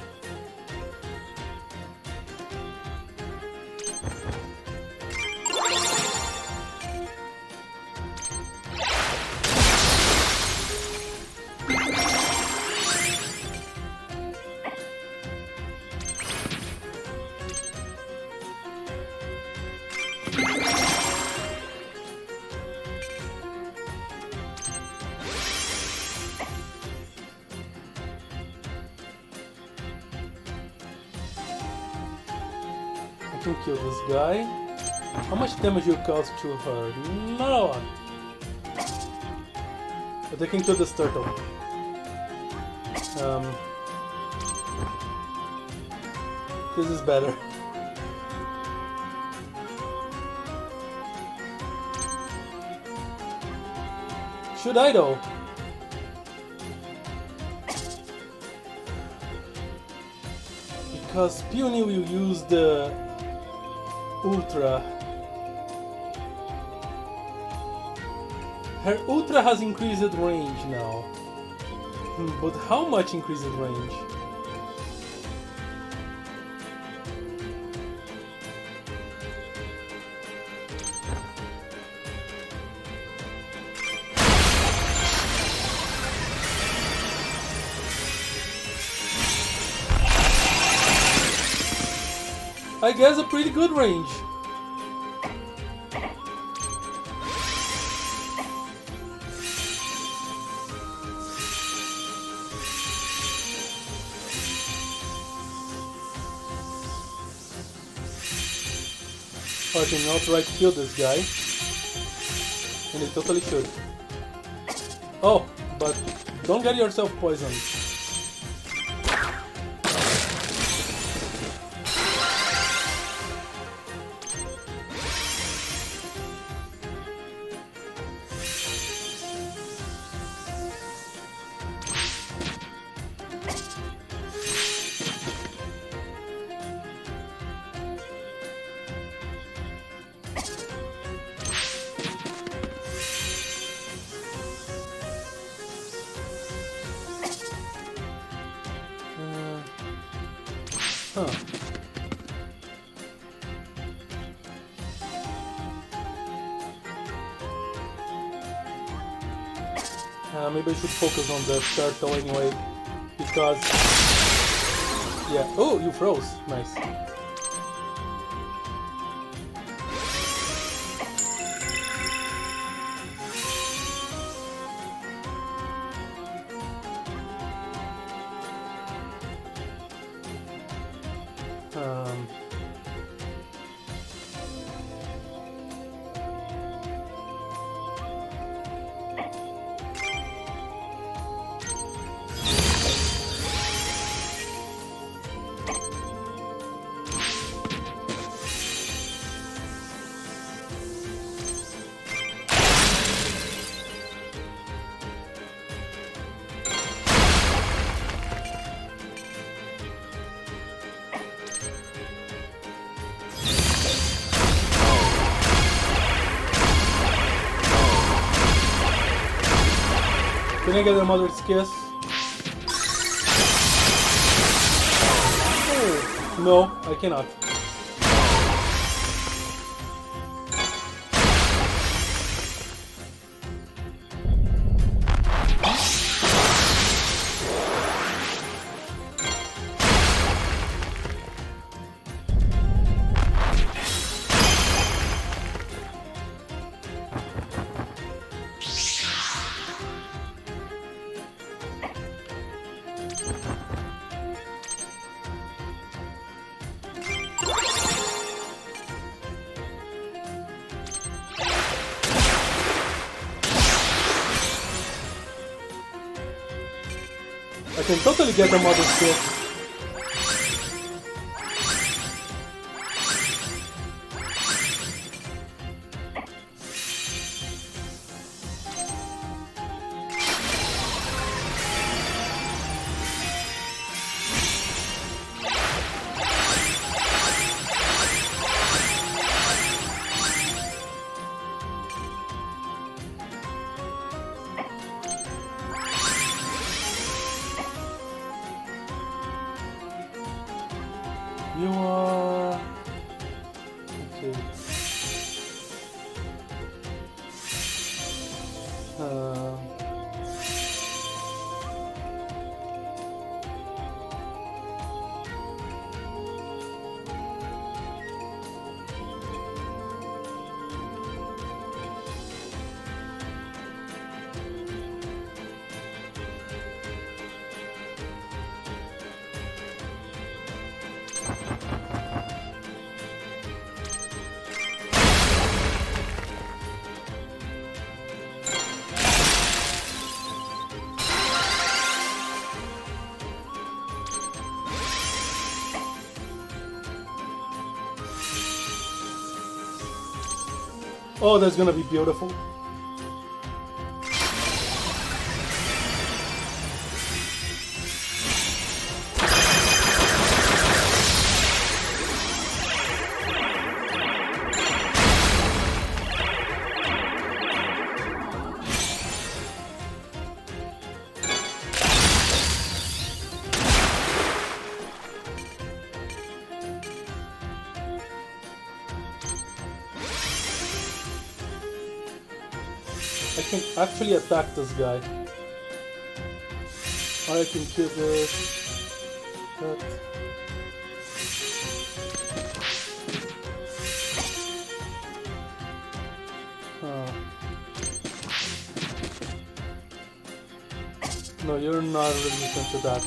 I can kill this guy. How much damage you cause to her? Not a lot. But I can kill this turtle. This is better. Should I though? Because Peony will use the Ultra. Her Ultra has increased range now. But how much increased range? I guess a pretty good range. I can outright kill this guy. And it totally should. Oh, but don't get yourself poisoned. Huh. Maybe I should focus on the turtle anyway, because... Yeah. Oh, you froze. Nice. Can I get a mother's kiss? Oh, no, I cannot. I can totally get a mother's kill. You are... Okay. Oh, that's gonna be beautiful. I can actually attack this guy. Or I can kill this. That. No, you're not resistant to that.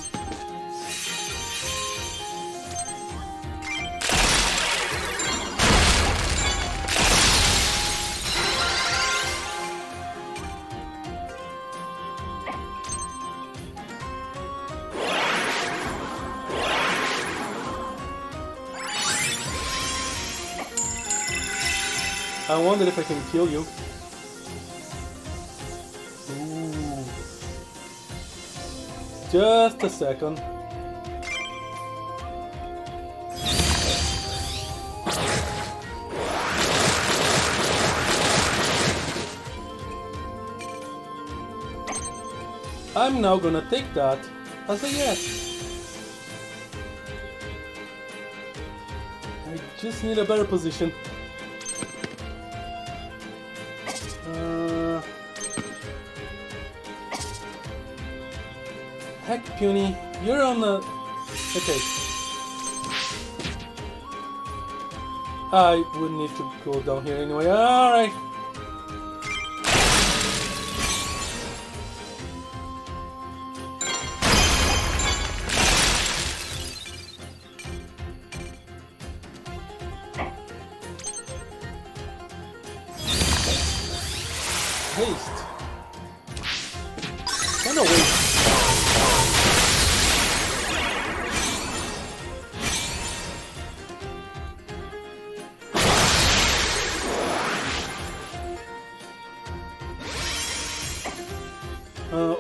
I wonder if I can kill you. Ooh. Just a second. I'm now gonna take that as a yes. I just need a better position. Heck, Peony, you're on the... Okay. I would need to go down here anyway. Alright. Haste. Kinda waste.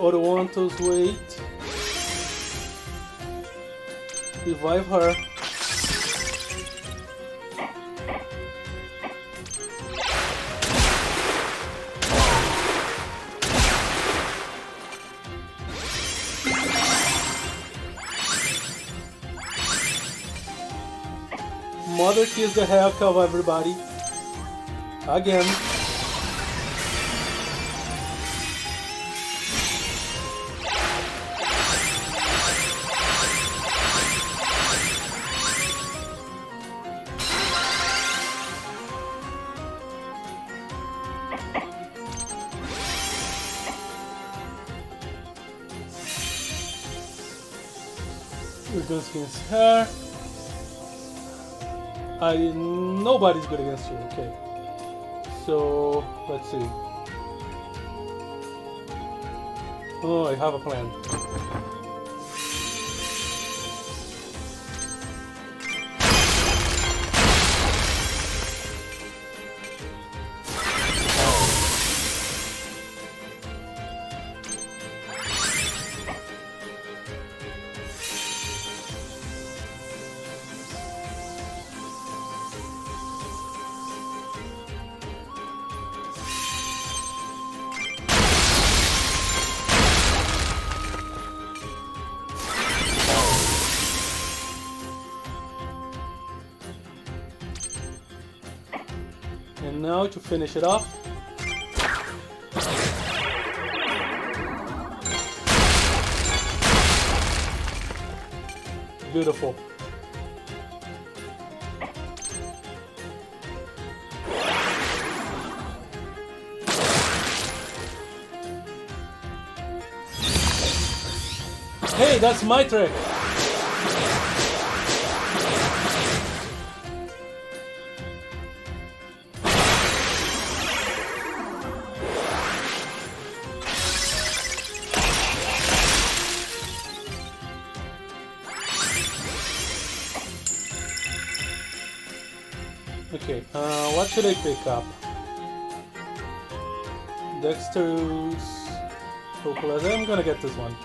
Odoantos, wait. Revive her. Mother kills the heck of everybody. Again. We're going against her. Nobody's good against you. Okay. So let's see. Oh, I have a plan. And now to finish it off, beautiful. Hey, that's my trick. Okay, what should I pick up? Dexter's Hopeless. I'm gonna get this one.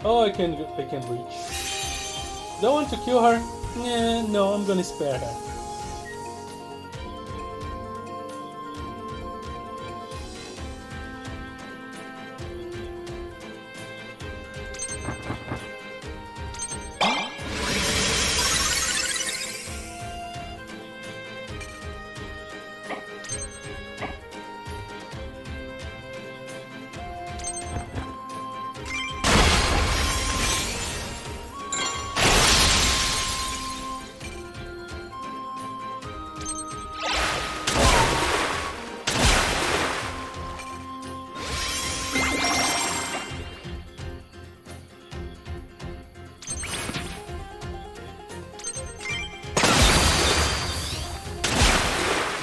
Oh, I can reach. Do I want to kill her? Yeah, no, I'm gonna spare her.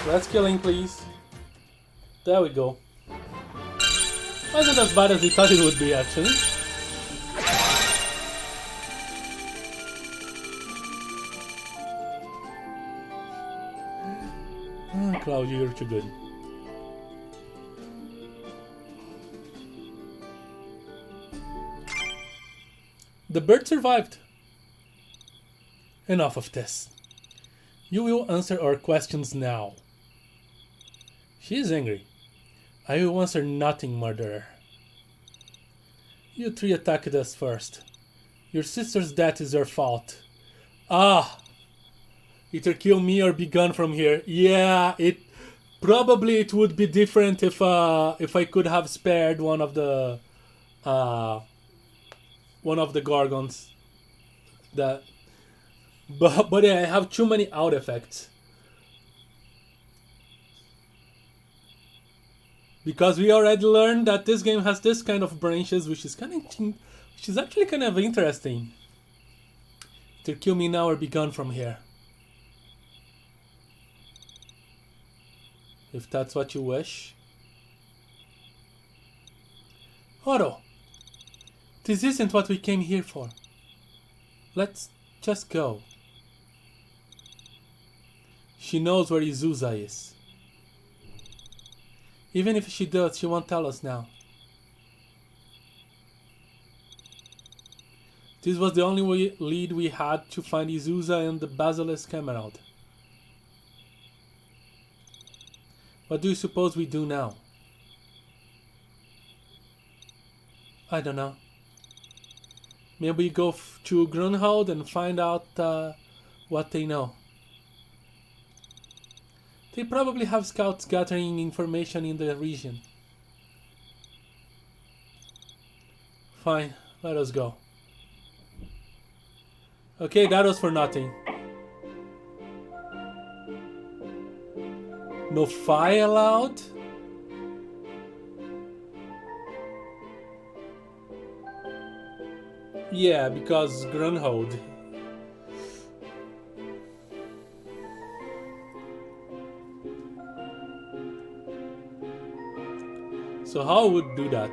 Let's killing, please. There we go. Wasn't as bad as we thought it would be, actually. Cloud, you're too good. The bird survived. Enough of this. You will answer our questions now. She is angry. I will answer nothing, murderer. You three attacked us first. Your sister's death is your fault. Ah! Either kill me or be gone from here. Yeah, it would be different if I could have spared one of the gorgons. But yeah, I have too many out effects. Because we already learned that this game has this kind of branches, which is actually kind of interesting. To kill me now or be gone from here. If that's what you wish. Oro! This isn't what we came here for. Let's just go. She knows where Izuza is. Even if she does, she won't tell us now. This was the only lead we had to find Izuza and the Basilisk Emerald. What do you suppose we do now? I don't know. Maybe we go to Grunhold and find out what they know. They probably have scouts gathering information in the region. Fine, let us go. Okay, that was for nothing. No Fae allowed? Yeah, because Grunhold. So how would do that?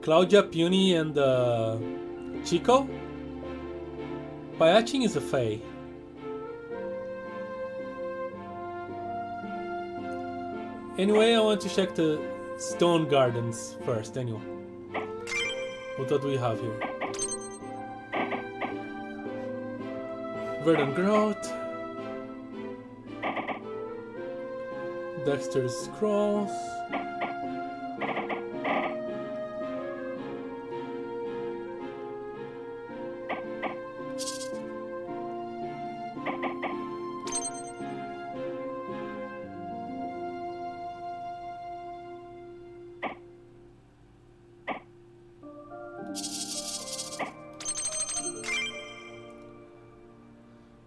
Claudia, Peony, and Chico? Payachin is a Fae. Anyway, I want to check the stone gardens first, anyway. What do we have here? Verdant Growth. Dexter's Scrolls.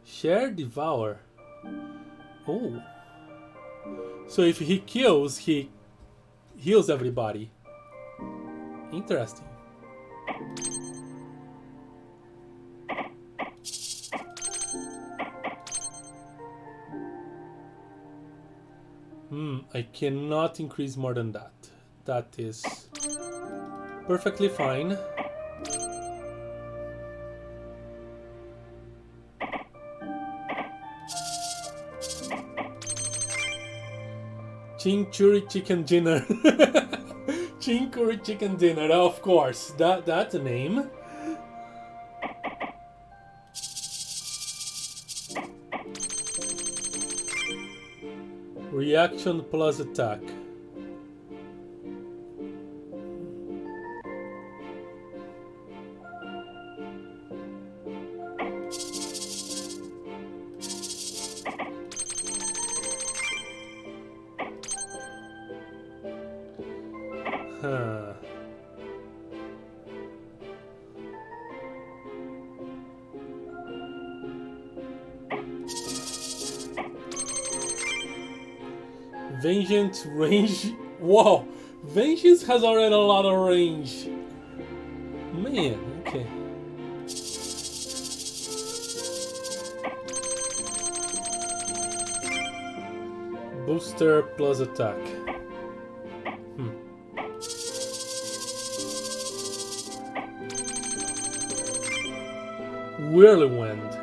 Share Devour. Oh. So if he kills, he heals everybody. Interesting. I cannot increase more than that. That is perfectly fine. Chimichurri chicken dinner. Chinkuri chicken dinner, of course. That's a name. Reaction plus attack. Huh. Vengeance range. Whoa! Vengeance has already a lot of range. Man, okay. Booster plus attack. Whirlwind.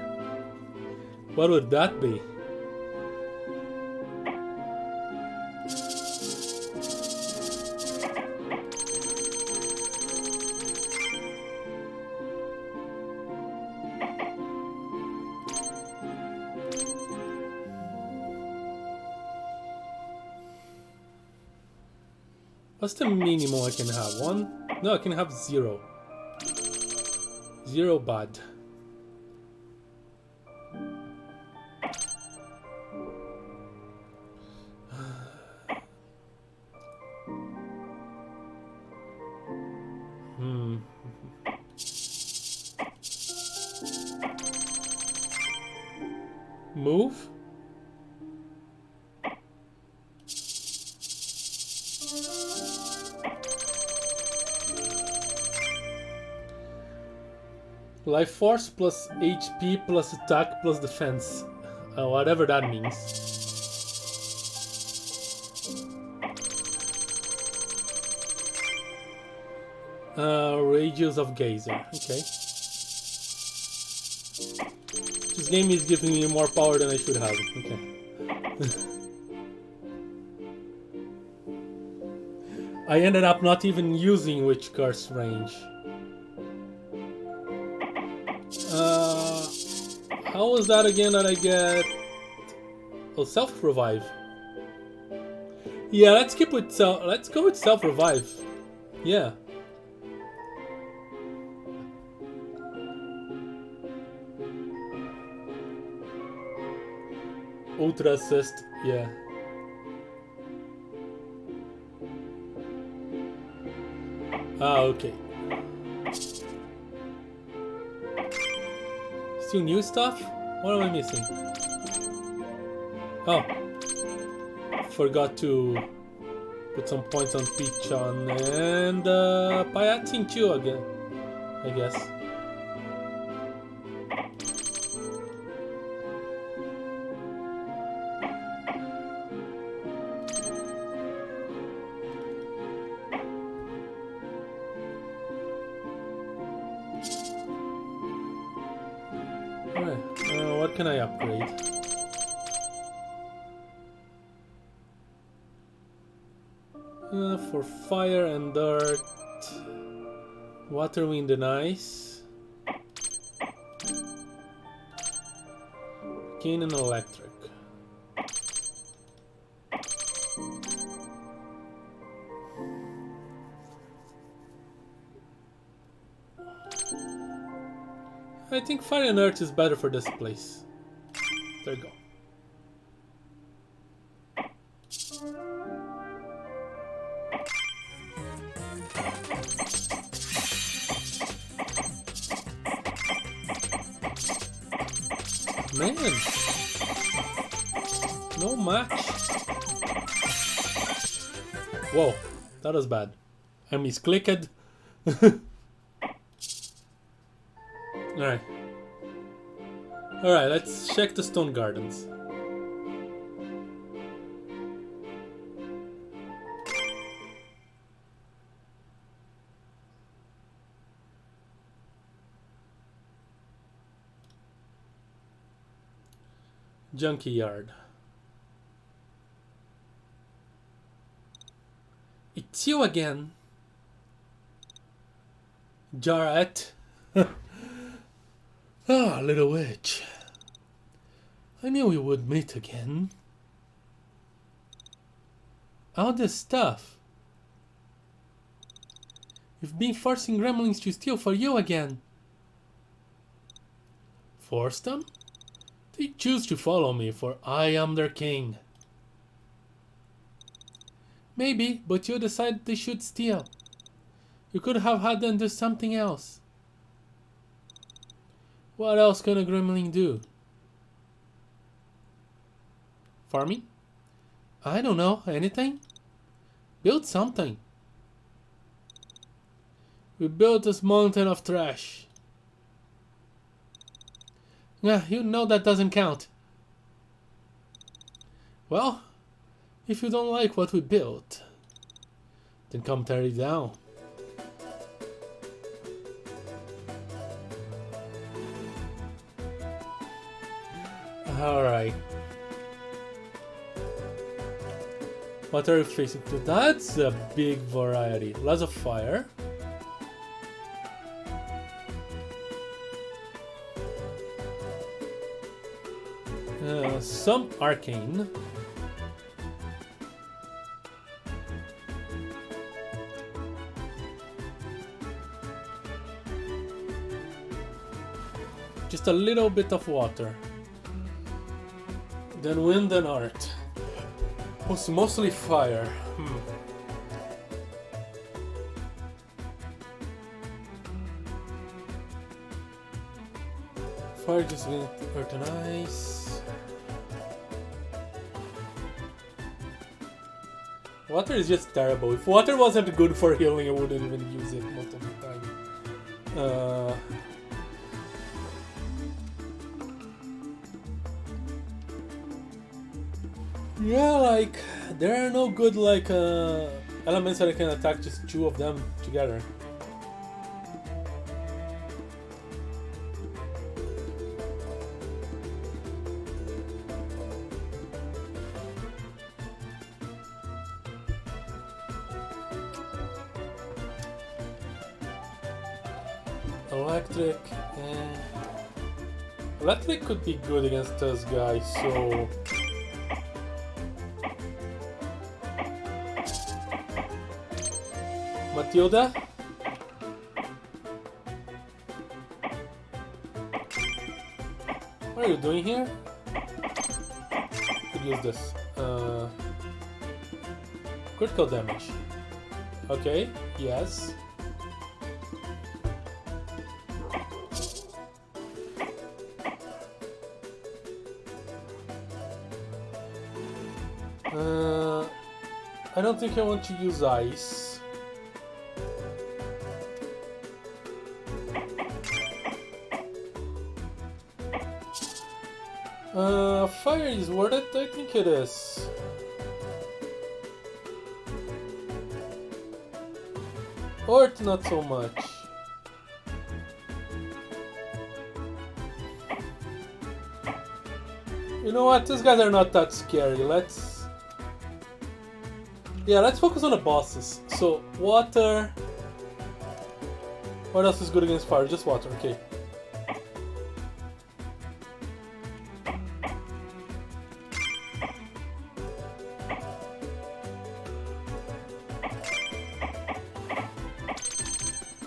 What would that be? What's the minimum I can have? 1? No, I can have 0. 0 bad. Move? Life force plus HP plus attack plus defense. Whatever that means. Radius of Geyser. Okay. This game is giving me more power than I should have. Okay. I ended up not even using Witch Curse range. How was that again that I get? Oh, self revive. Yeah, let's keep with let's go with self revive. Yeah. Ultra assist. Yeah. Ah, okay. Still new stuff? What am I missing? Oh. Forgot to put some points on Pichon and Payatin too again, I guess. What can I upgrade? For fire and dirt, water, wind and ice, cane and electric. I think fire and earth is better for this place. There you go. Man, no match. Whoa, that was bad. I misclicked. Alright. Alright, let's check the stone gardens. Junkyard. It's you again. Jarrett. Ah, little witch. I knew we would meet again. All this stuff. You've been forcing gremlins to steal for you again. Force them? They choose to follow me, for I am their king. Maybe, but you decided they should steal. You could have had them do something else. What else can a gremlin do? Farming? I don't know. Anything? Build something. We built this mountain of trash. Yeah, you know that doesn't count. Well, if you don't like what we built, then come tear it down. Alright. What are you facing to? That's a big variety. Lots of fire. Some arcane. Just a little bit of water. Then wind and art. It's mostly fire. Fire just wind, earth and ice. Water is just terrible. If water wasn't good for healing, I wouldn't even use it most of the time. Yeah, like, there are no good, like, elements that I can attack just two of them together. Electric. Electric could be good against this guy, so... Matilda? What are you doing here? Could use this. Critical damage. Okay, yes. I don't think I want to use ice. Fire is worth it? I think it is. Earth, not so much. You know what? These guys are not that scary. Let's focus on the bosses. So, water. What else is good against fire? Just water, okay.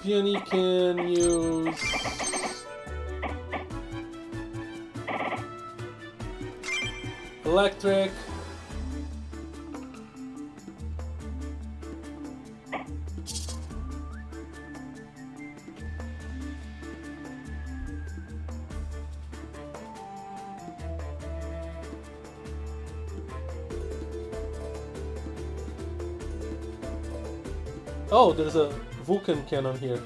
Peony can use... electric. Oh, there's a Vulcan cannon here.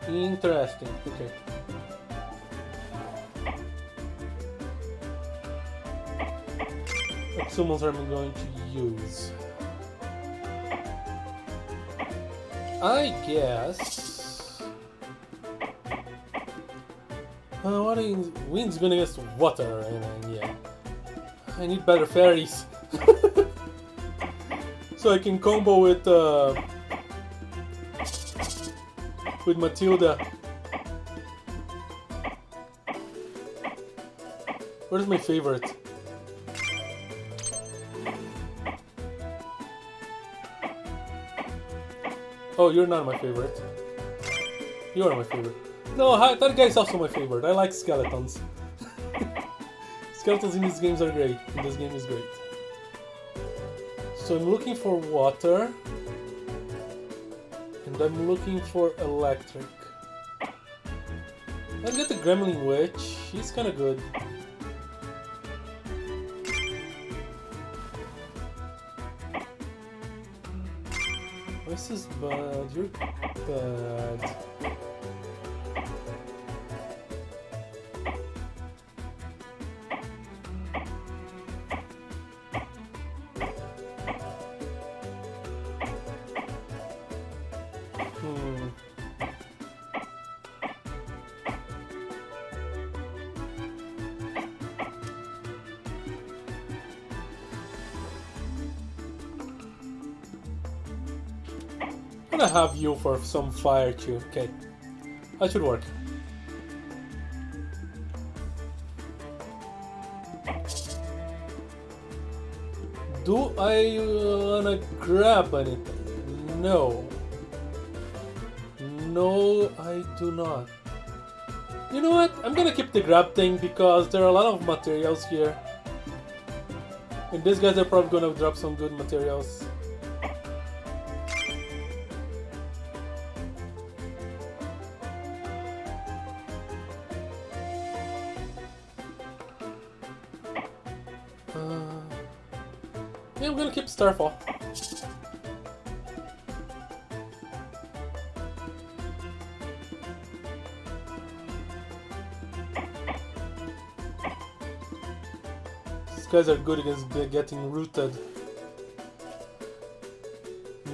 Interesting, okay. What summons am I going to use? I guess... what is... Wind's going against water, and yeah. I need better fairies. So I can combo with Matilda. Where's my favorite? Oh, you're not my favorite. You are my favorite. No, that guy's also my favorite. I like skeletons. Skeletons in these games are great. And this game is great. So I'm looking for water. And I'm looking for electric. Let's get the Gremlin Witch. She's kinda good. This is bad. You're bad. I'm gonna have you for some fire too. Okay, that should work. Do I wanna grab anything? No. No, I do not. You know what? I'm gonna keep the grab thing because there are a lot of materials here. And these guys are probably gonna drop some good materials. Yeah, I'm gonna keep Starfall. These guys are good against getting rooted.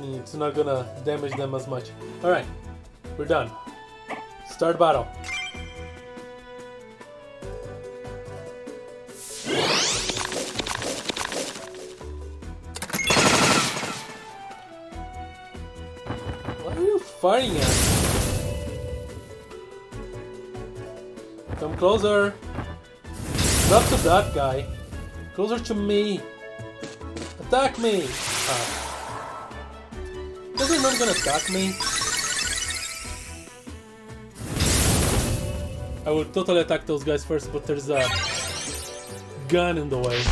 It's not gonna damage them as much. Alright, we're done. Start battle. Firing at? Come closer. Not to that guy. Closer to me. Attack me. Is he not gonna attack me? I would totally attack those guys first, but there's a gun in the way.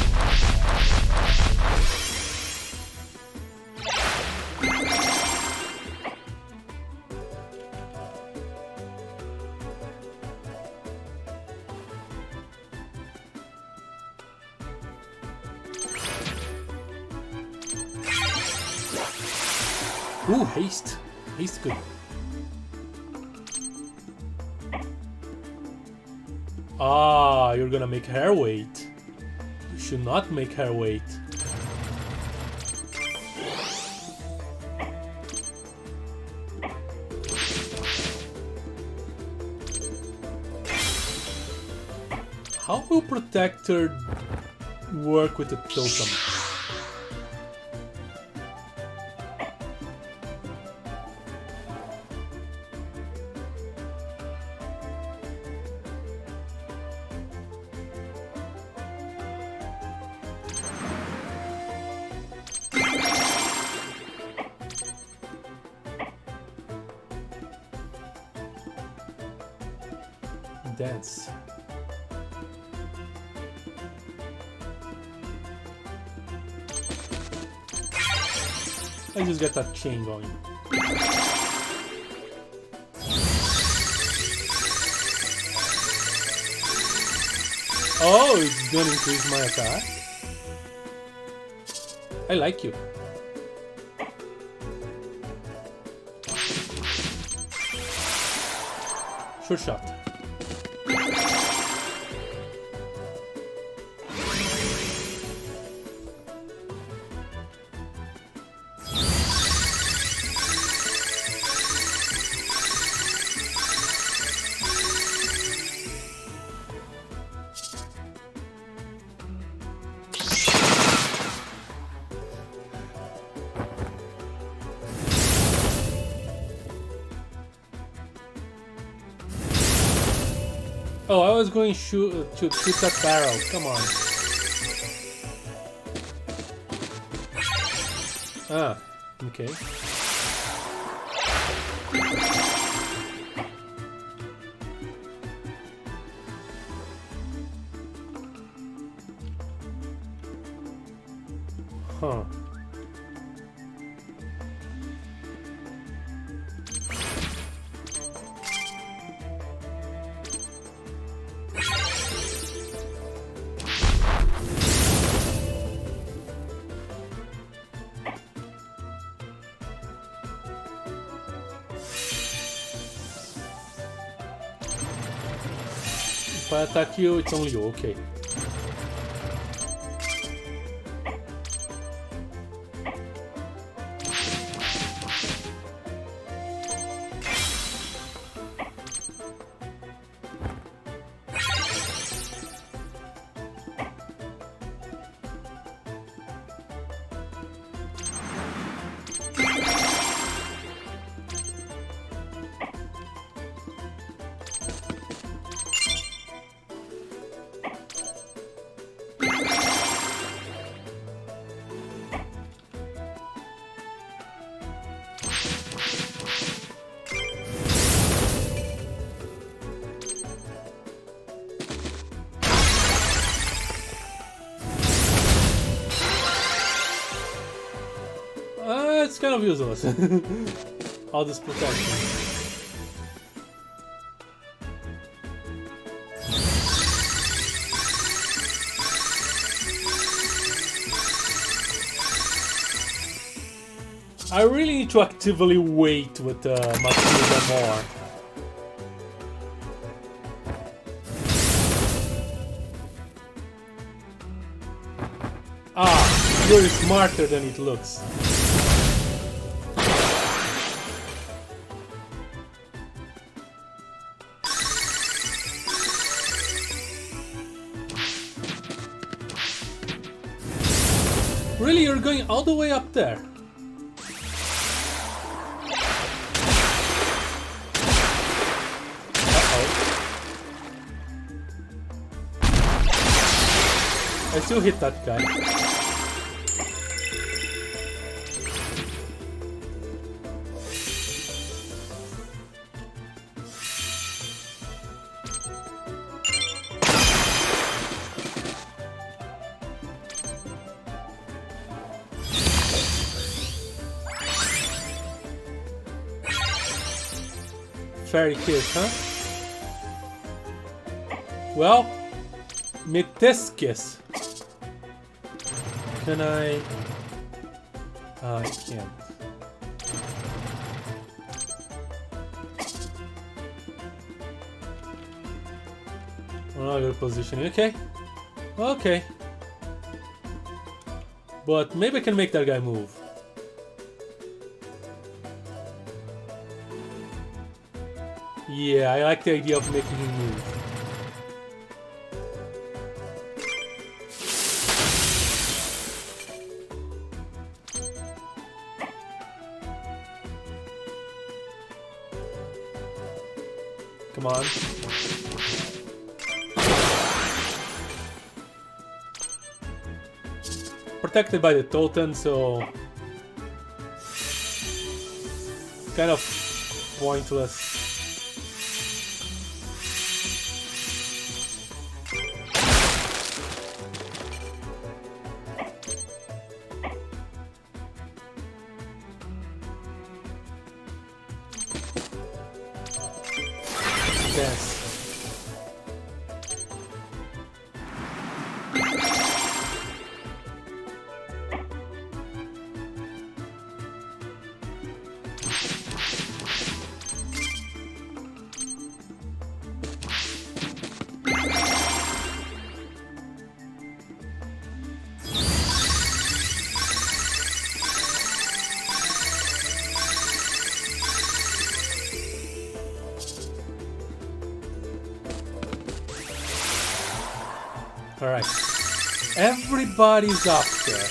Ooh, haste. Haste good. Ah, you're gonna make her wait. You should not make her wait. How will Protector work with the totem? Dance. I just got that chain going. Oh, it's gonna increase my attack. I like you. Sure shot. was going to shoot that barrel. Come on. Ah, okay. Huh. If I attack you, it's only you, okay. It's kind of useless. All this protection. I really need to actively wait with Matilda more. Ah, you're smarter than it looks. Really, you're going all the way up there? I still hit that guy. Fairy kiss, huh? Well, Metiscus. Can I? I can't. Oh, good positioning. Okay. Okay. But maybe I can make that guy move. Yeah, I like the idea of making him move. Come on. Protected by the totem, so kind of pointless. Yes. Alright. Everybody's up there.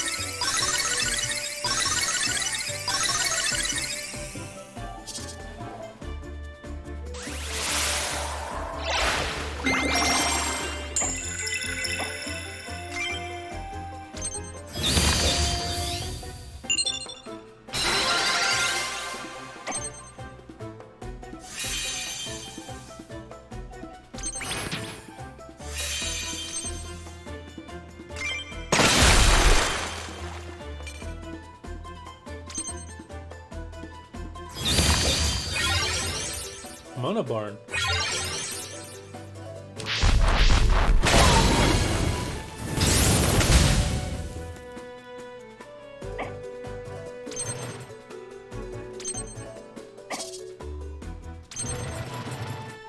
on a barn.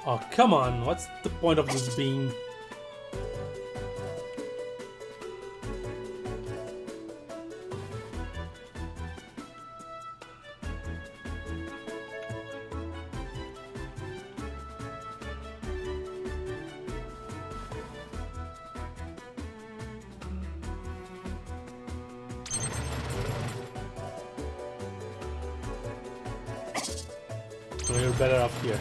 Oh, come on. What's the point of this beam? We're better off here.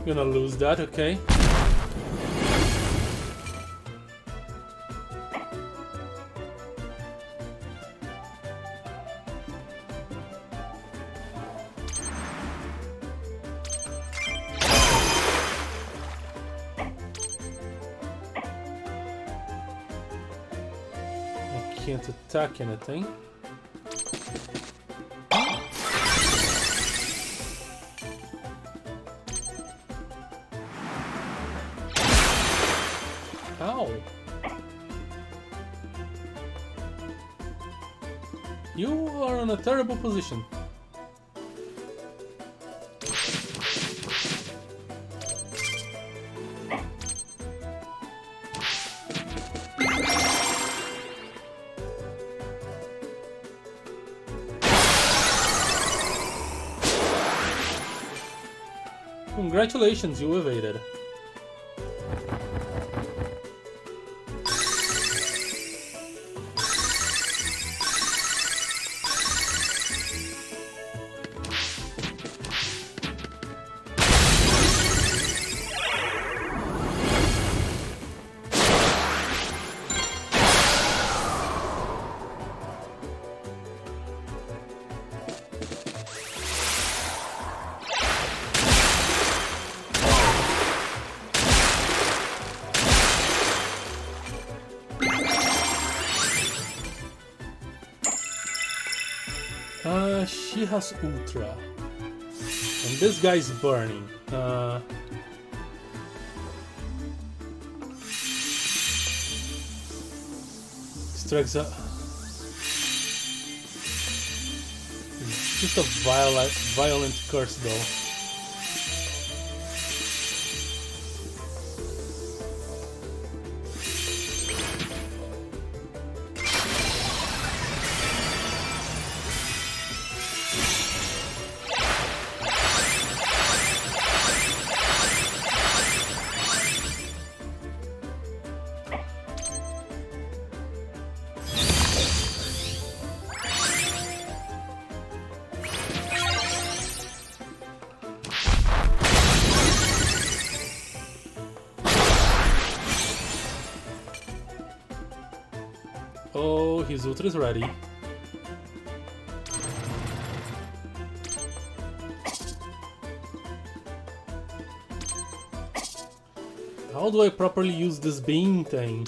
Gonna lose that, okay. I can't attack anything. Ow! You are in a terrible position. Congratulations, you evaded. She has Ultra. And this guy's burning. Strikes up. It's just a violent curse though. Oh, his ultra is ready. How do I properly use this beam thing?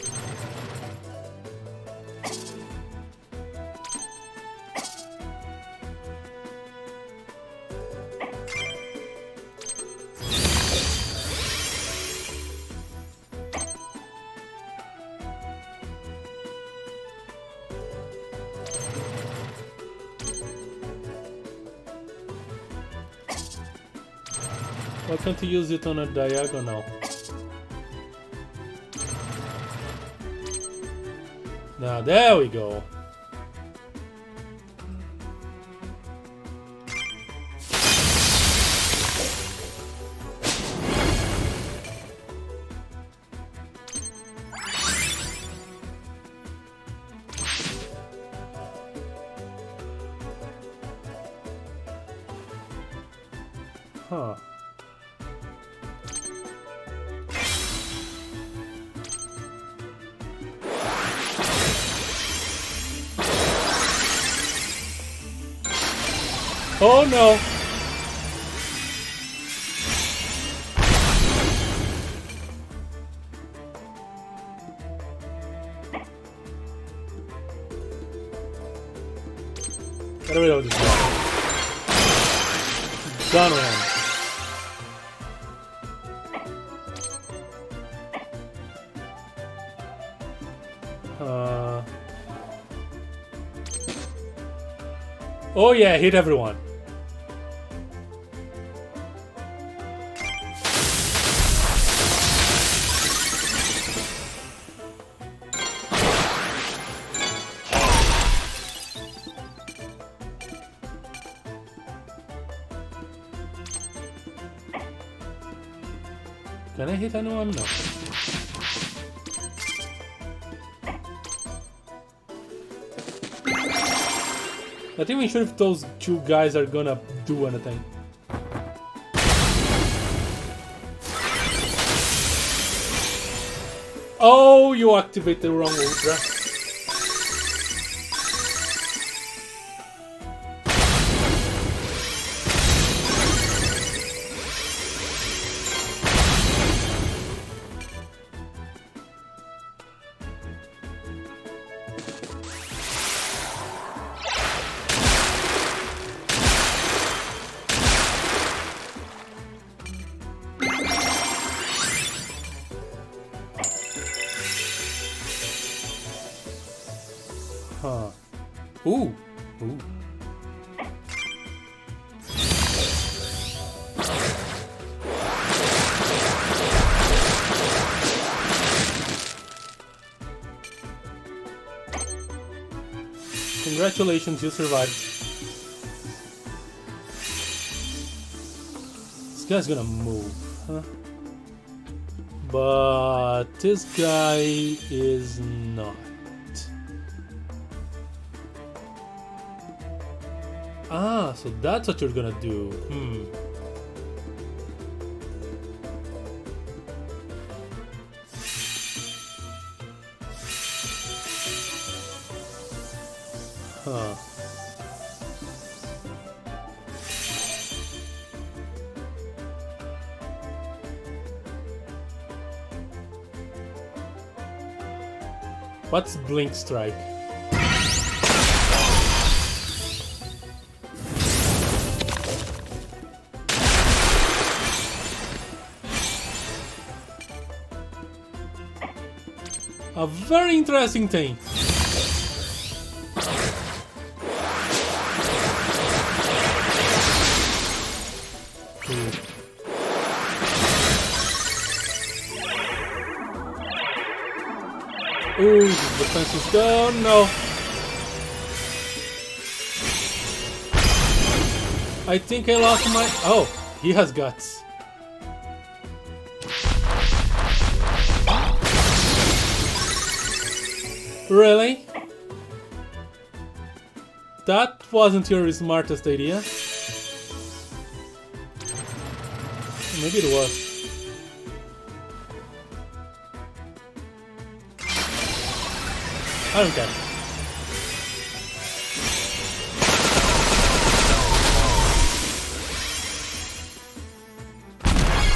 Why can't you use it on a diagonal? Now there we go. Huh. Oh no! Get rid of this guy. Done with him. Oh yeah, hit everyone. Can I hit anyone? No. Not even sure if those two guys are gonna do anything. Oh, you activate the wrong ultra. Huh. Ooh. Ooh. Congratulations, you survived. This guy's gonna move, huh? But this guy is not. Ah, so that's what you're gonna do. Huh. What's Blink Strike? A very interesting thing. Ooh, the defense is gone. No. I think I lost my... Oh, he has guts. Really? That wasn't your smartest idea. Maybe it was. I don't care.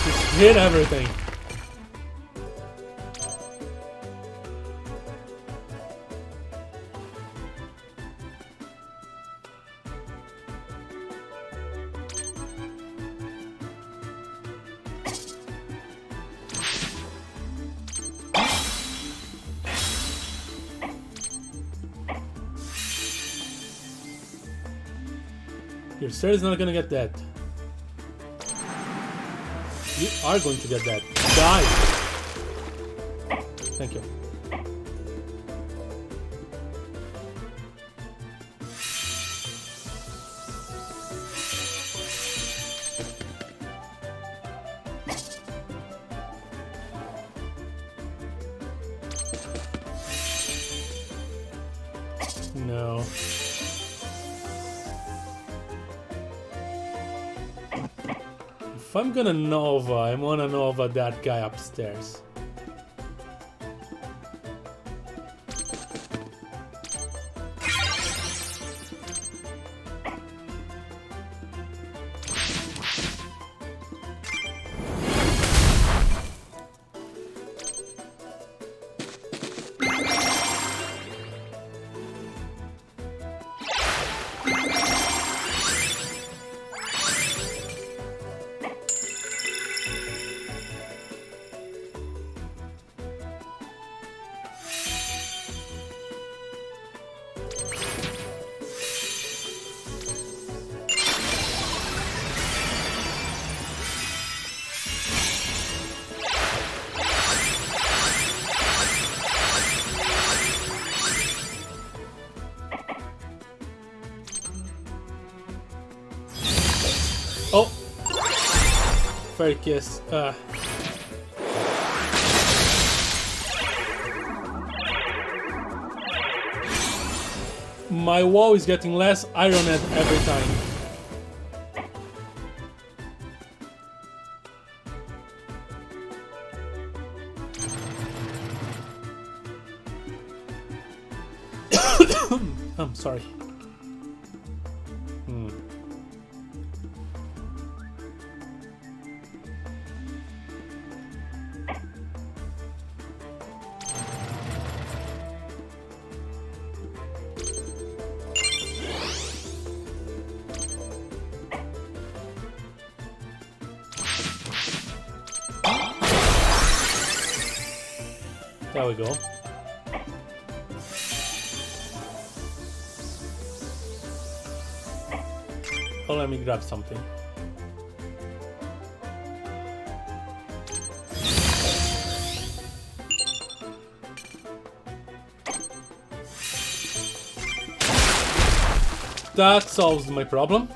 Just hit everything. Your sir is not gonna get that. You are going to get that. Die! Thank you. No. If I'm gonna Nova, I wanna Nova that guy upstairs. Oh! Fairy Kiss. My wall is getting less ironed every time. I'm sorry. There we go. Oh, let me grab something. That solves my problem.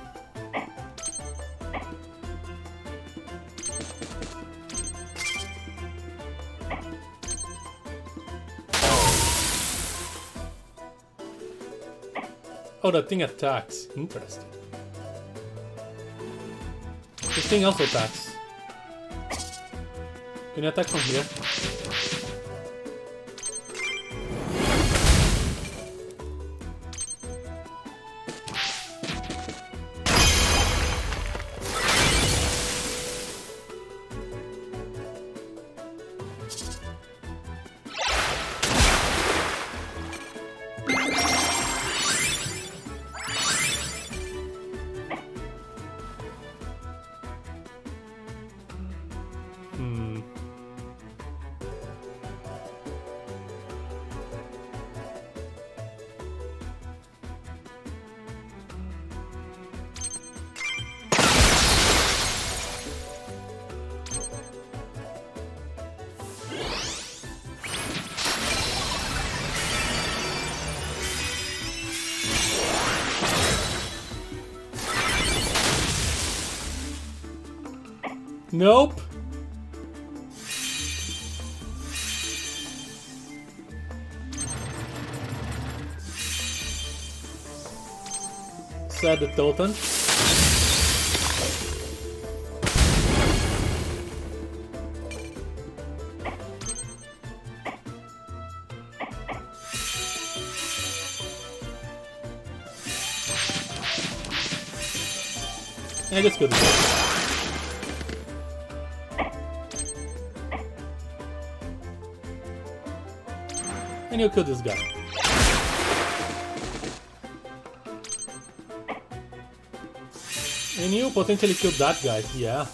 Oh, that thing attacks. Interesting. This thing also attacks. Can you attack from here? Nope. Set the totem. I just go to bed. And you kill this guy. And you potentially kill that guy, yeah.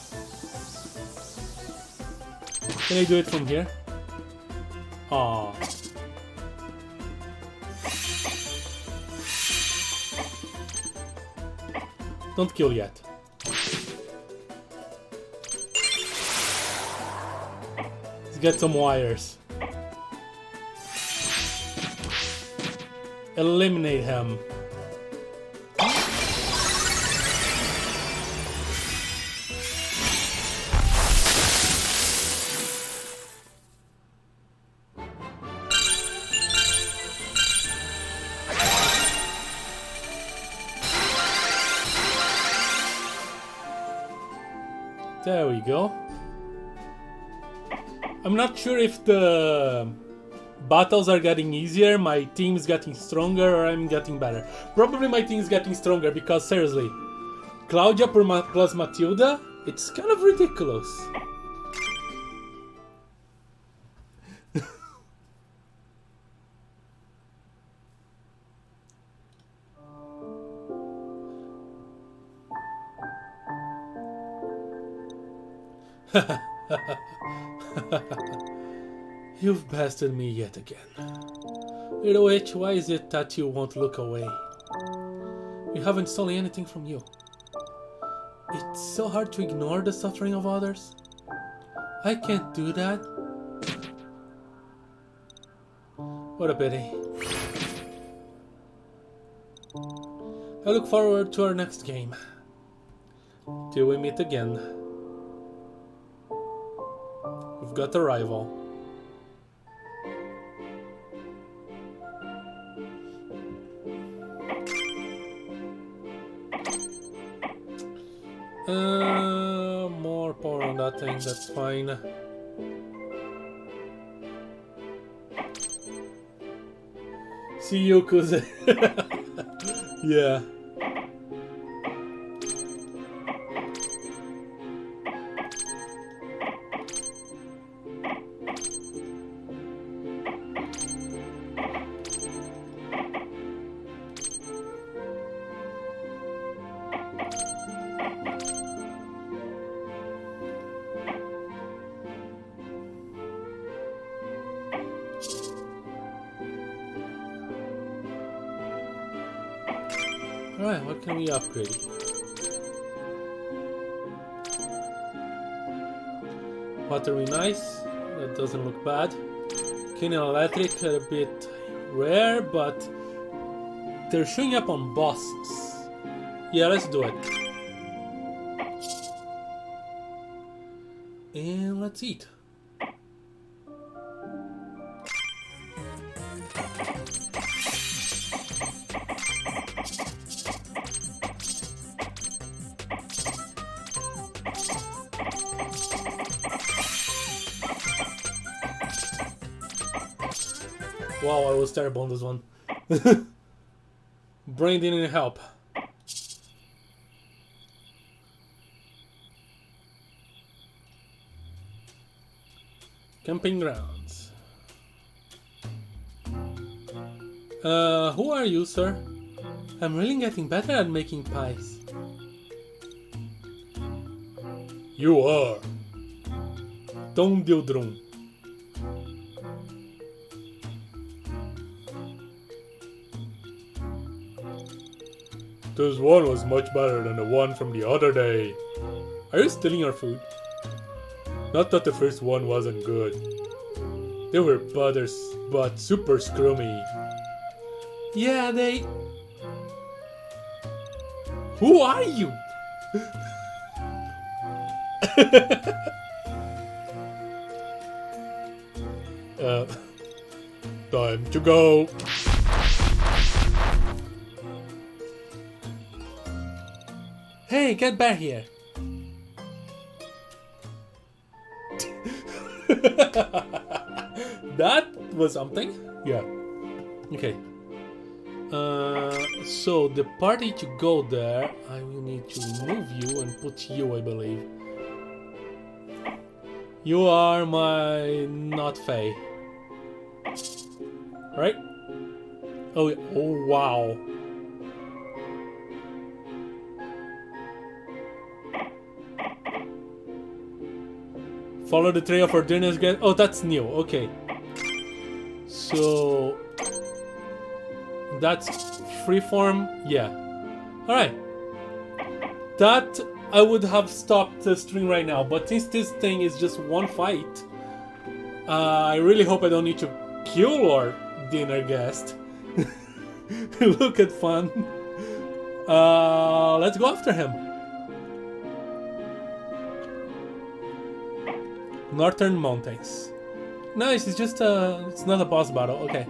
Can I do it from here? Aww. Don't kill yet. Let's get some wires. Eliminate him. There we go. I'm not sure if the battles are getting easier, my team's getting stronger, or I'm getting better. Probably my team's getting stronger because, seriously, Claudia plus Matilda, it's kind of ridiculous. You've bested me yet again. Little witch, why is it that you won't look away? We haven't stolen anything from you. It's so hard to ignore the suffering of others. I can't do that. What a pity. I look forward to our next game. Till we meet again. We've got a rival. More power on that thing, that's fine. See you, Kuze. Yeah. Alright, what can we upgrade? Watery nice, that doesn't look bad. Electric a bit rare, but they're showing up on bosses. Yeah, let's do it. And let's eat. Wow, I was terrible on this one. Brain didn't help. Camping grounds. Who are you, sir? I'm really getting better at making pies. You are. Tom Dildrum. This one was much better than the one from the other day. Are you stealing our food? Not that the first one wasn't good. They were butters, but super scrummy. Yeah, they... Who are you? Time to go. Hey, get back here! That was something? Yeah. Okay. So the party to go there, I will need to remove you and put you, I believe. You are my not Fae. Right? Oh, oh wow. Follow the trail for dinner's get. Oh, that's new. Okay. So that's freeform. Yeah. All right. That I would have stopped the stream right now, but since this thing is just one fight, I really hope I don't need to kill our dinner guest. Look at fun. Let's go after him. Northern Mountains. Nice, it's just it's not a boss battle, okay.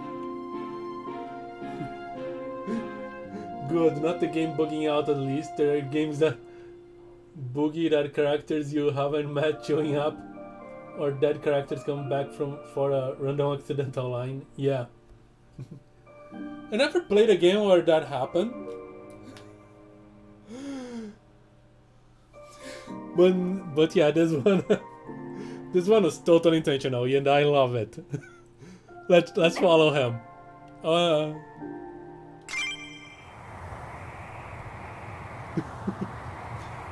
Good, not the game bugging out at least. There are games that Boogie that characters you haven't met showing up, or dead characters come back for a random accidental line. Yeah. I never played a game where that happened. But yeah, this one this one was totally intentional and I love it. Let's follow him.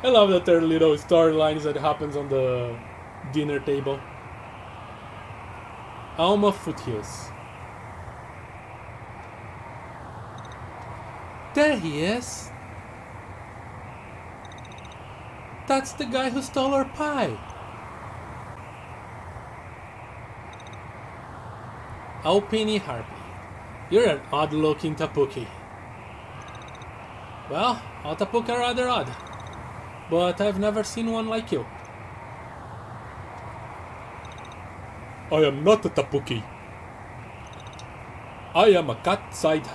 I love that there are little storylines that happens on the dinner table. Alma Futius. There he is. That's the guy who stole our pie. Oh, Peony Harpy. You're an odd-looking tapuki. Well, all tapuki are rather odd. But I've never seen one like you. I am not a tapuki. I am a cat-side.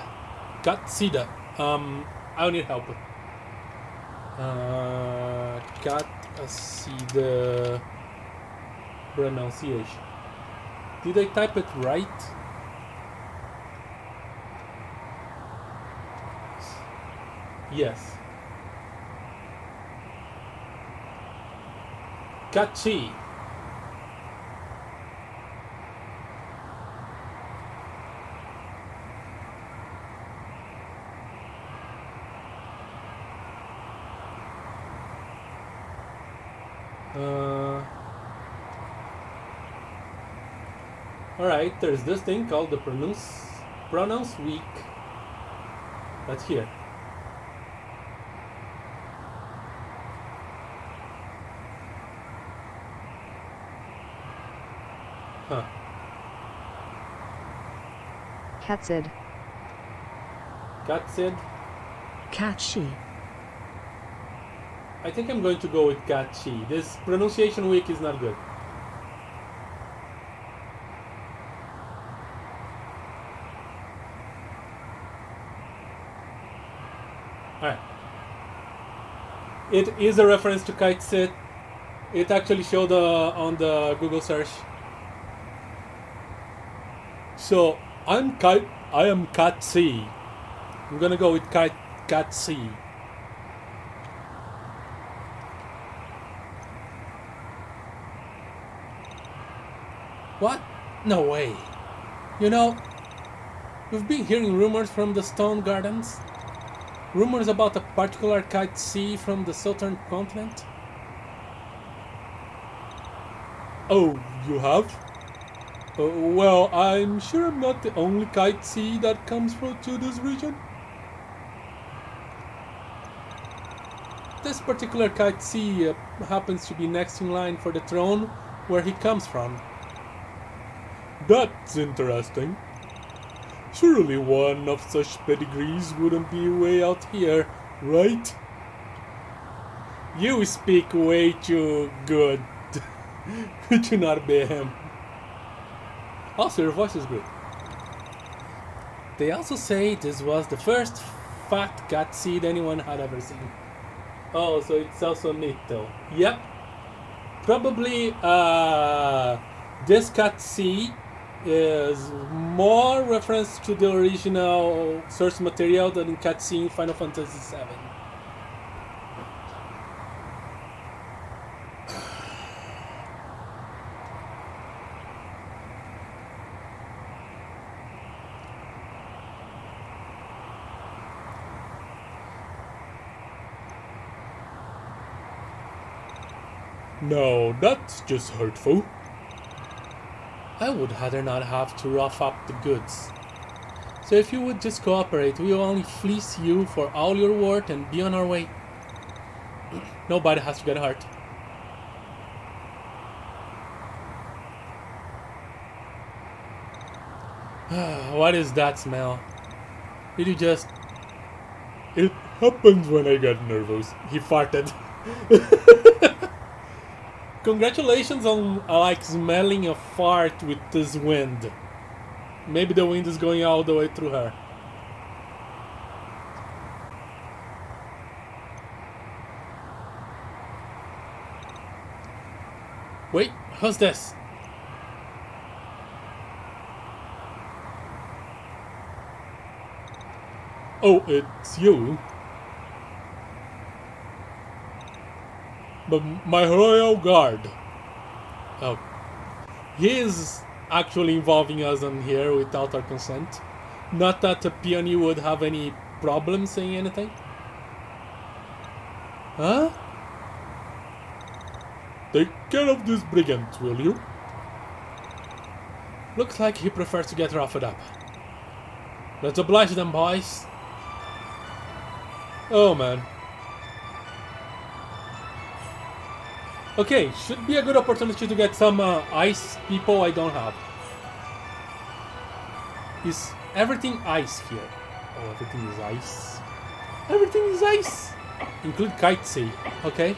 Cat-sida. I need help. Cat-sida pronunciation. Did I type it right? Yes. Catchy. Alright, there's this thing called the pronounce week. That's here. Huh. Catsid. Catsid? Catchy. I think I'm going to go with catchy. This pronunciation week is not good. Alright. It is a reference to Kite Sit. It actually showed on the Google search. So I am Cat C. I'm gonna go with Cat C. What? No way. You know, we've been hearing rumors from the Stone Gardens. Rumors about a particular Kite C from the southern continent. Oh, you have? Well, I'm sure I'm not the only Kite C that comes to this region. This particular Kite C happens to be next in line for the throne where he comes from. That's interesting. Surely one of such pedigrees wouldn't be way out here, right? You speak way too good to not be him. Also, your voice is good. They also say this was the first fat cat seed anyone had ever seen. Oh, so it's also Nito. Yep. Probably this cat seed is more reference to the original source material than in cat seed in Final Fantasy VII. No, that's just hurtful. I would rather not have to rough up the goods. So if you would just cooperate, we will only fleece you for all your worth and be on our way. Nobody has to get hurt. What is that smell? Did you just... It happens when I get nervous. He farted. Congratulations on like smelling a fart with this wind. Maybe the wind is going all the way through her. Wait, who's this? Oh, it's you. But my royal guard. Oh. He is actually involving us on here without our consent. Not that the Peony would have any problem saying anything. Huh? Take care of this brigand, will you? Looks like he prefers to get roughed up. Let's oblige them, boys. Oh man. Okay, should be a good opportunity to get some ice people I don't have. Is everything ice here? Oh, everything is ice. Everything is ice! Include kitesy. Okay.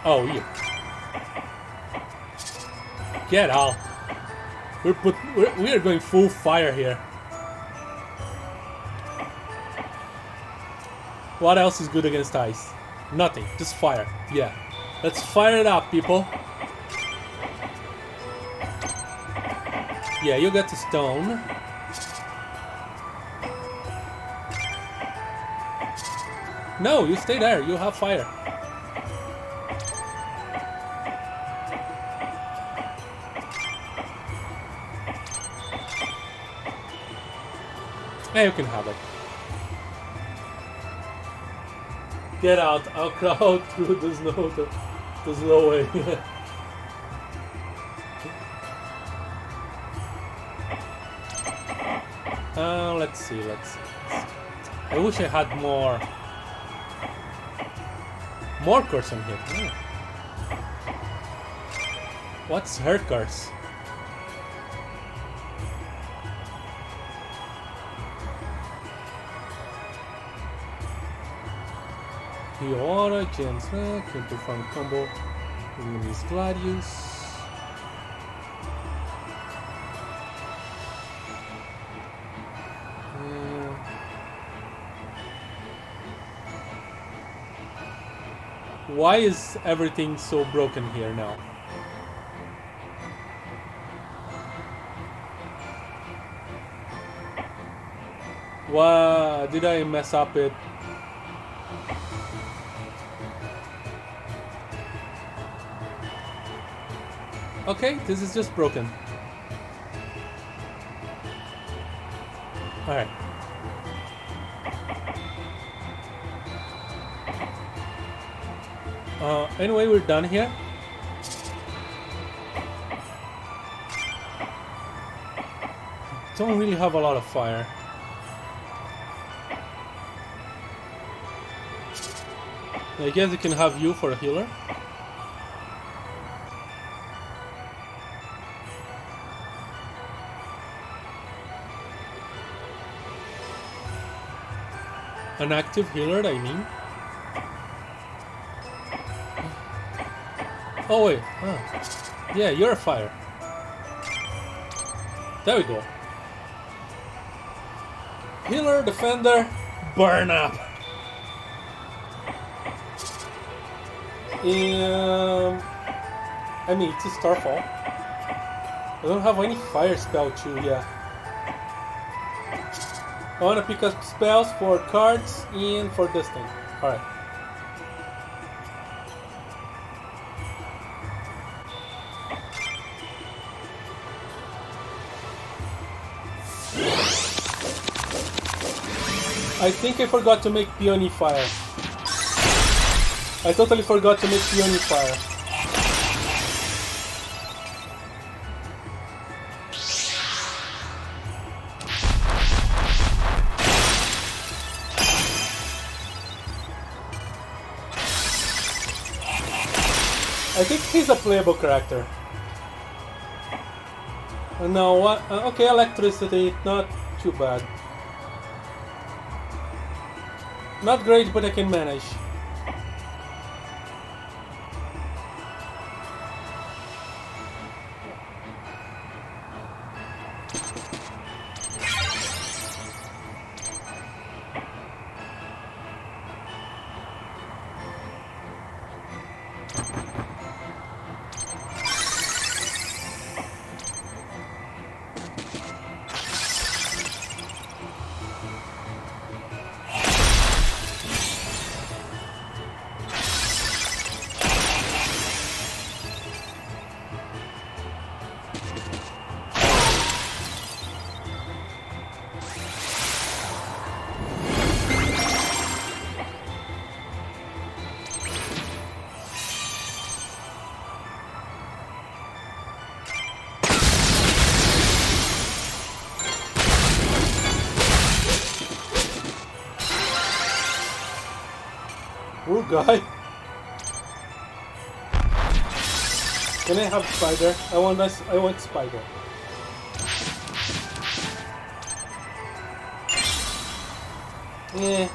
Oh, you. Get out. We're going full fire here. What else is good against ice? Nothing. Just fire. Yeah. Let's fire it up, people. Yeah, you get the stone. No, you stay there. You have fire. Yeah, you can have it. Get out. I'll crawl through the snow. There's no way. Let's see. I wish I had more curse on here. Oh. What's her curse? Fiora, Gensra, can perform combo enemies Gladius. Why is everything so broken here now? What did I mess up it? Okay, this is just broken. Alright. Anyway, we're done here. Don't really have a lot of fire. I guess we can have you for a healer. An active healer, I mean. Oh wait, yeah, you're a fire. There we go. Healer, defender, burn up. I mean, it's a Starfall. I don't have any fire spell too, yeah. I want to pick up spells for cards and for this thing. Alright. I think I forgot to make Peony fire. I totally forgot to make Peony fire. I think he's a playable character. No, what? Okay, electricity, not too bad. Not great, but I can manage. Rude guy. Can I have spider? I want spider. Yeah.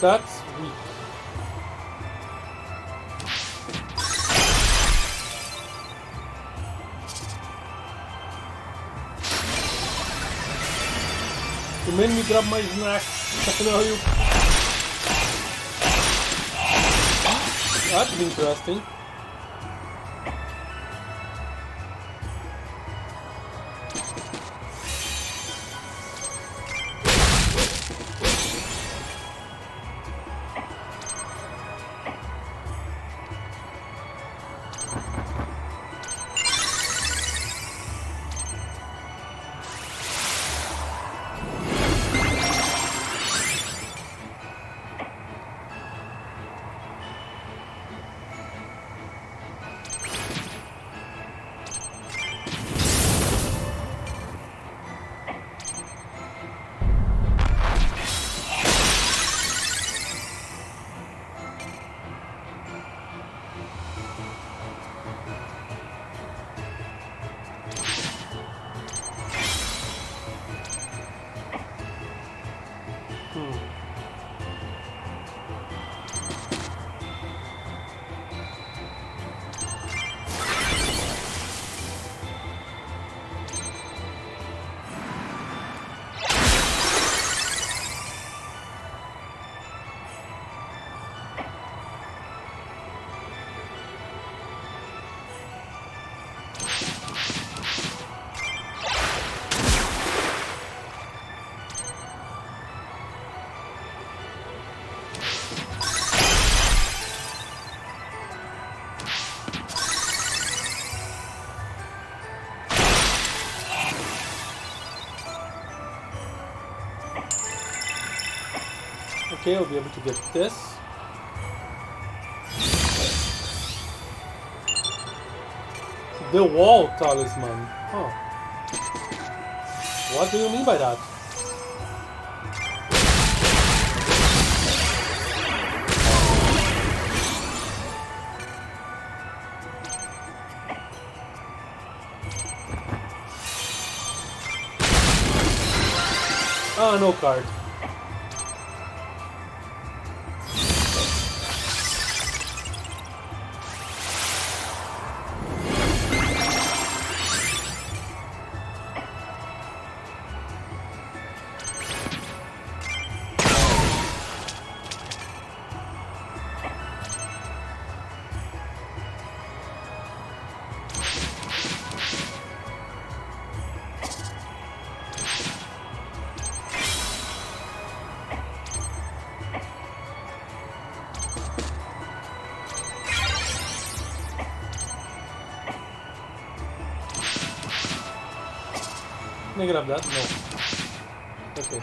That's weak. You made me grab my snack. I know you. That's interesting. Okay, I'll be able to get this. The wall talisman. Huh. What do you mean by that? Ah, no card. Can I grab that? No. Okay.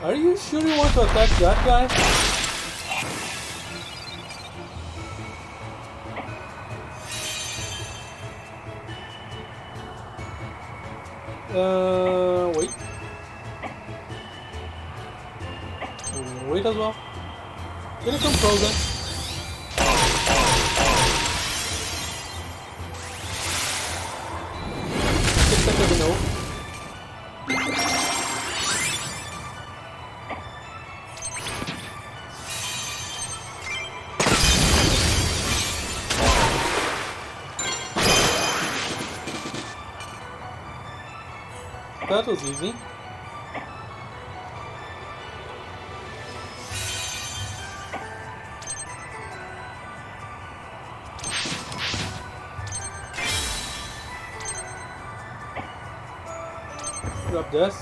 Are you sure you want to attack that guy? Wait. Wait as well. Gonna come frozen. 6 seconds no. That was easy. Grab this.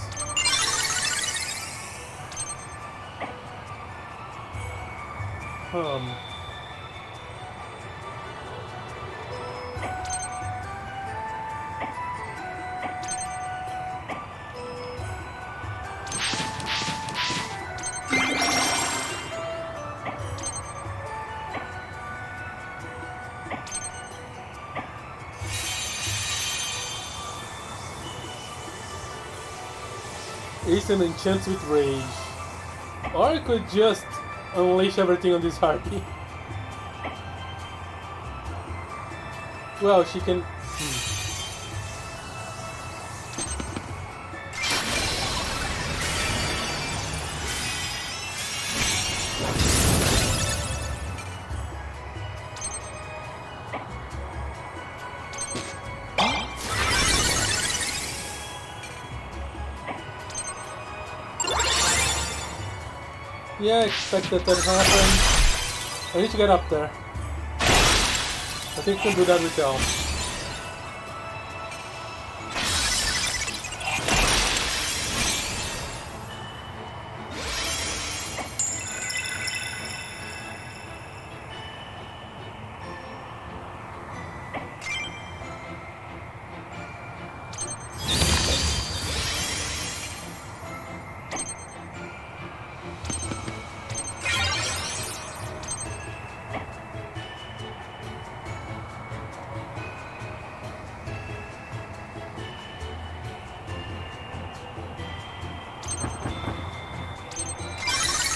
Ace enchants with rage. Or I could just unleash everything on this harpy. Well, she can... Yeah, I expected that to happen. I need to get up there. I think I can do that with Elm.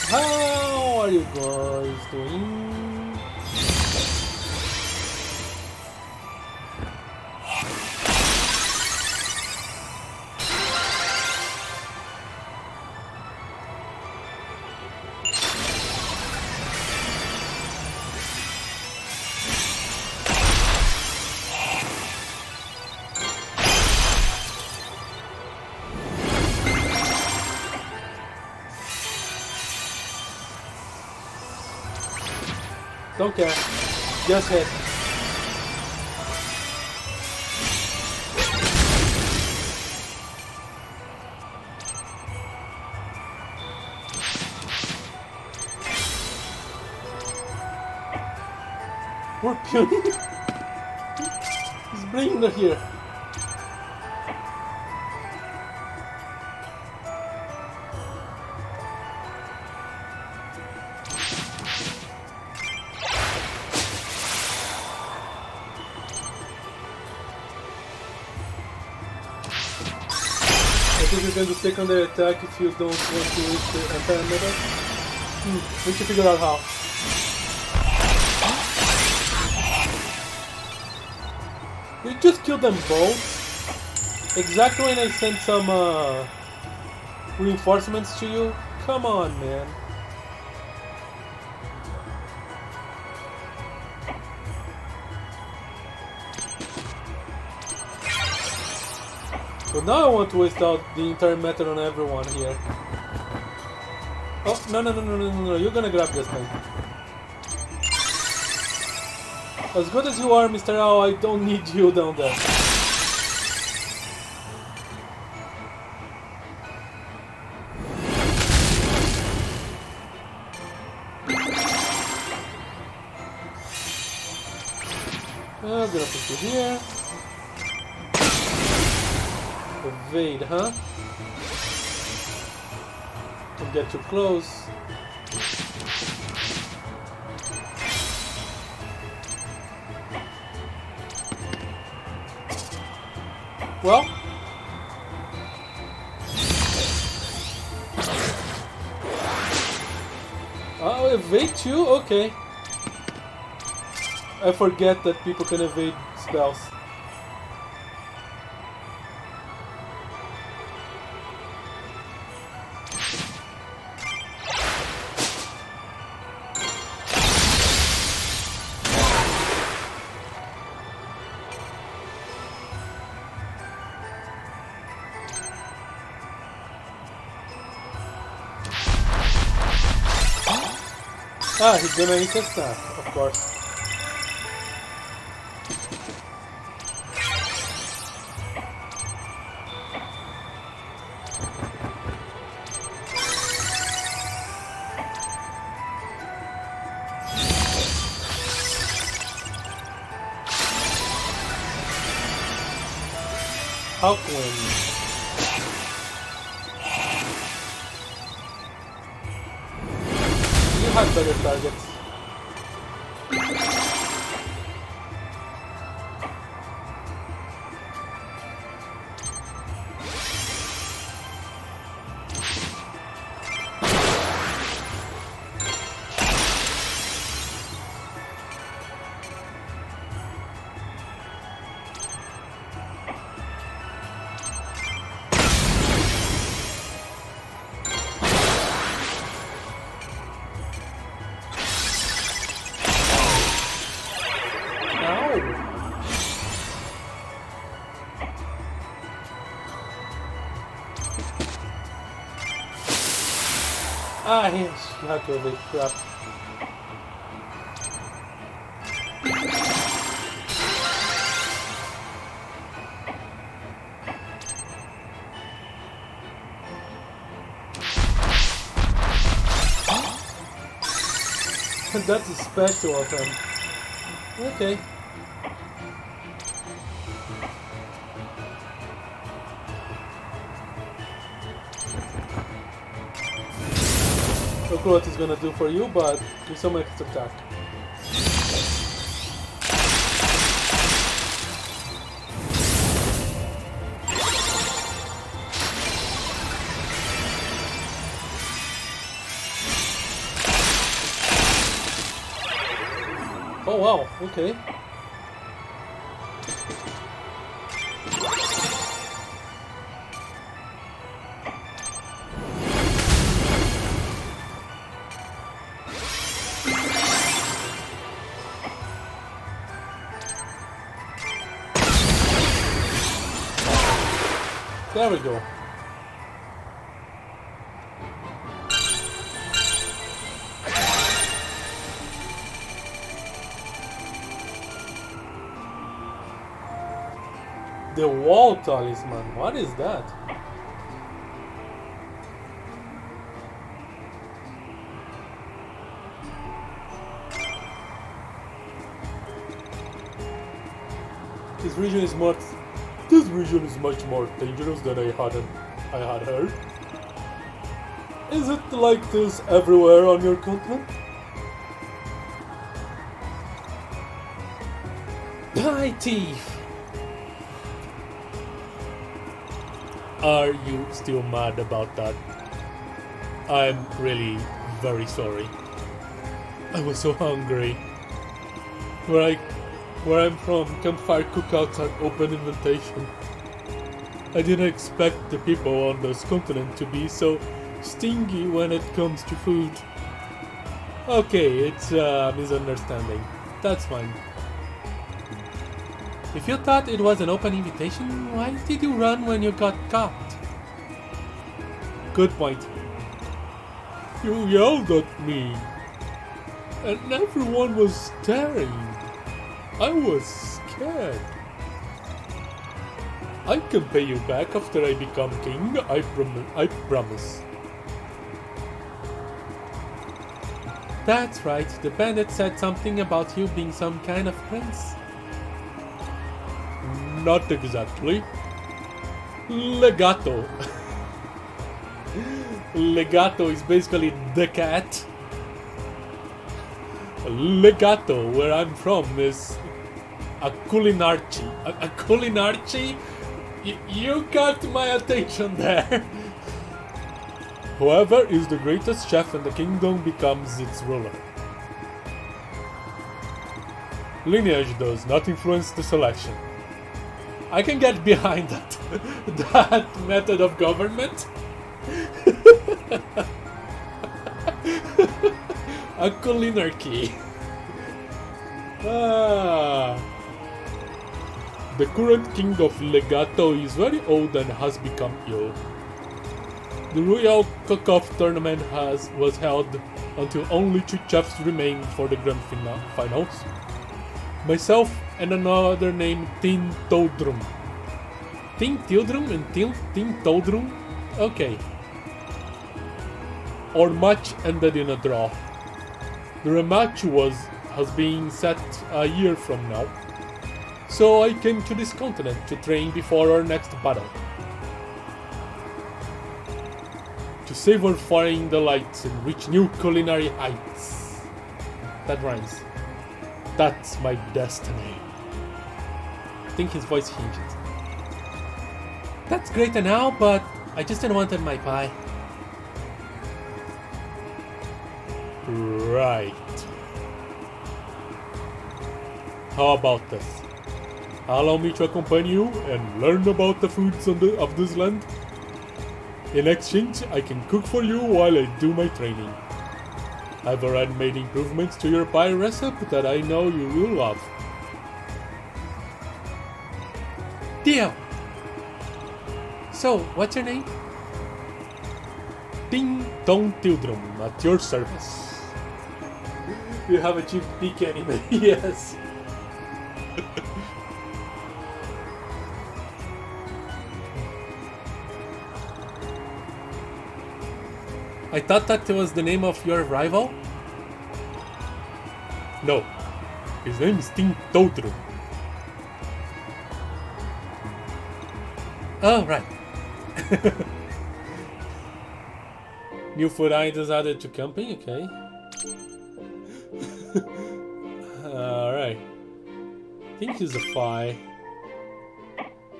How are you guys doing? Don't care. Just hit. Poor Peony. He's bringing her here. I think you're going to take on the attack if you don't want to waste the entire metal. We need to figure out how. You just killed them both? Exactly when I sent some reinforcements to you? Come on, man. But now I want to waste out the entire metal on everyone here. Oh, no, you're gonna grab this thing. As good as you are, Mr. Owl, I don't need you down there. I'm gonna put you here. Evade, huh? Don't get too close. Well, oh, evade too? Okay. I forget that people can evade spells. Ah, he's gonna eat his staff, of course. Hawkwind. You have better targets. Ah, yes, not really. Crap. That's a special of him. Okay. Look what he's gonna do for you, but do some extra attack. Oh wow, okay. There we go. The wall talisman, what is that? This region is much more dangerous than I had heard. Is it like this everywhere on your continent? Pie thief! Are you still mad about that? I'm really very sorry. I was so hungry. Where I'm from, campfire cookouts are open invitation. I didn't expect the people on this continent to be so stingy when it comes to food. Okay, it's a misunderstanding. That's fine. If you thought it was an open invitation, why did you run when you got caught? Good point. You yelled at me, and everyone was staring. I was scared. I can pay you back after I become king, I promise. That's right, the bandit said something about you being some kind of prince. Not exactly. Legato. Legato is basically the cat. Legato, where I'm from, is a culinarchy. A culinarchy? You got my attention there. Whoever is the greatest chef in the kingdom becomes its ruler. Lineage does not influence the selection. I can get behind that method of government. A culinarchy. The current king of Legato is very old and has become ill. The Royal Cook-Off tournament was held until only 2 chefs remained for the grand finals. Myself and another named Tin Todrum. Tin Tildrum and Tin Todrum? Okay. Our match ended in a draw. The rematch has been set a year from now. So I came to this continent to train before our next battle. To savor foreign delights and reach new culinary heights. That rhymes. That's my destiny. I think his voice changes. That's great and all, but I just didn't want my pie. Right. How about this? Allow me to accompany you and learn about the foods of this land. In exchange, I can cook for you while I do my training. I've already made improvements to your pie recipe that I know you will love. Deal! So, what's your name? Ding Dong Tildrum, at your service. You have achieved peak anime, yes. I thought that was the name of your rival? No. His name is Ting Totru. Oh, right. New food items added to camping, okay. Alright. I think he's a Fae.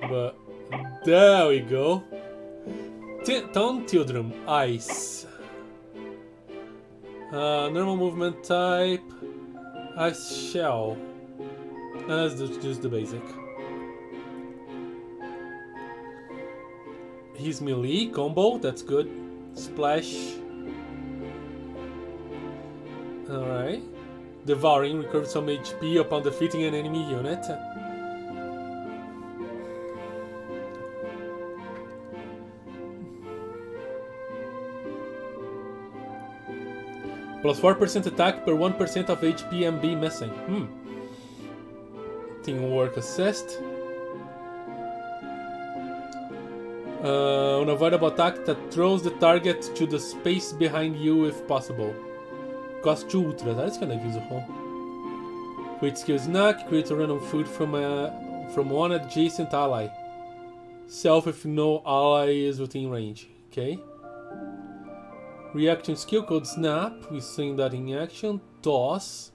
But there we go. Tone Children, Ice. Normal movement type. Ice Shell. That's just the basic. His melee combo, that's good. Splash. Alright. Devouring, recovers some HP upon defeating an enemy unit. Plus 4% attack per 1% of HP and be missing. Teamwork assist. Unavoidable attack that throws the target to the space behind you if possible. Cost 2 ultra, that's kind of useful. With skill snack, create a random food from one adjacent ally. Self if no ally is within range. Okay. Reaction skill called Snap, we've seen that in action. Toss.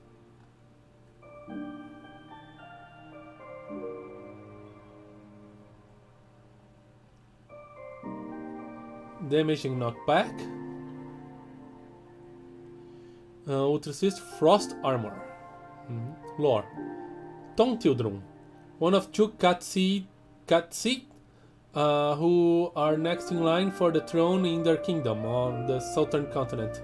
Damaging knockback. Ultra Assist, Frost Armor. Lore. Tontildrum. One of two Katsi who are next in line for the throne in their kingdom on the southern continent.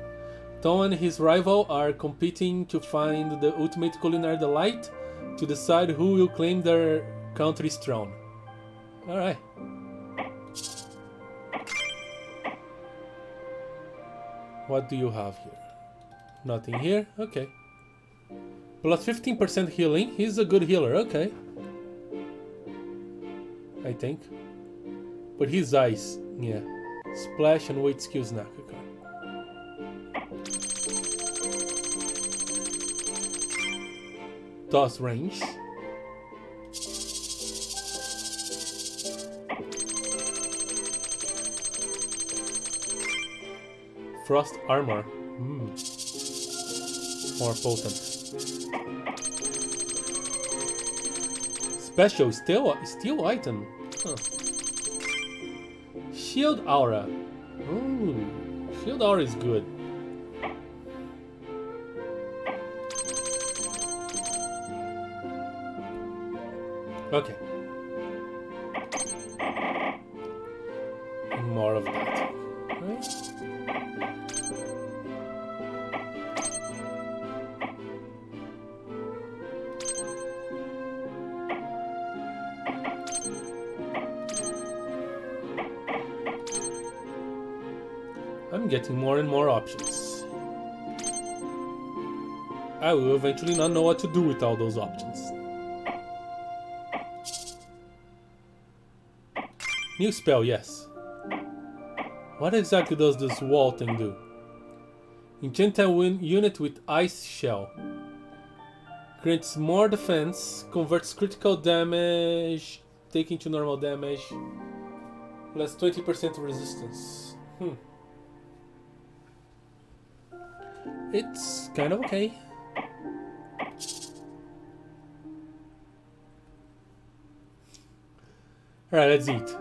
Tom and his rival are competing to find the ultimate culinary delight to decide who will claim their country's throne. Alright. What do you have here? Nothing here? Okay. Plus 15% healing. He's a good healer, okay. I think. But he's ice, yeah. Splash and wait skill snack, okay. Toss range. Frost armor. More potent. Special steel item. Huh. Shield aura. Ooh, shield aura is good. Okay. And more of that. Right. I'm getting more and more options. I will eventually not know what to do with all those options. New spell, yes. What exactly does this wall thing do? Enchant a unit with ice shell. Grants more defense, converts critical damage taken to normal damage, plus 20% resistance. It's kind of okay. Alright, let's eat.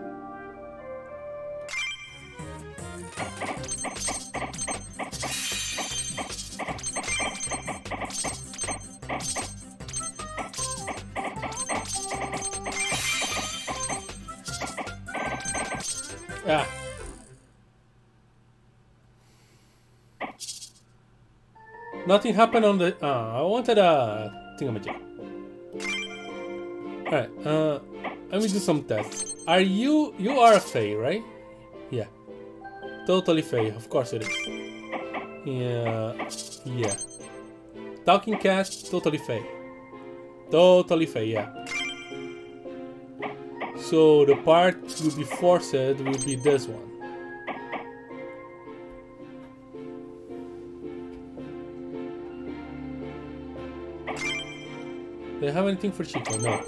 Ah. Nothing happened on the... I wanted a thingamajig. Alright, let me do some tests. Are you... You are a Fae, right? Yeah. Totally Fae, of course it is. Yeah. Talking cat, totally Fae. Totally Fae, yeah. So the part will be forced will be this one. Do they have anything for Chico? No.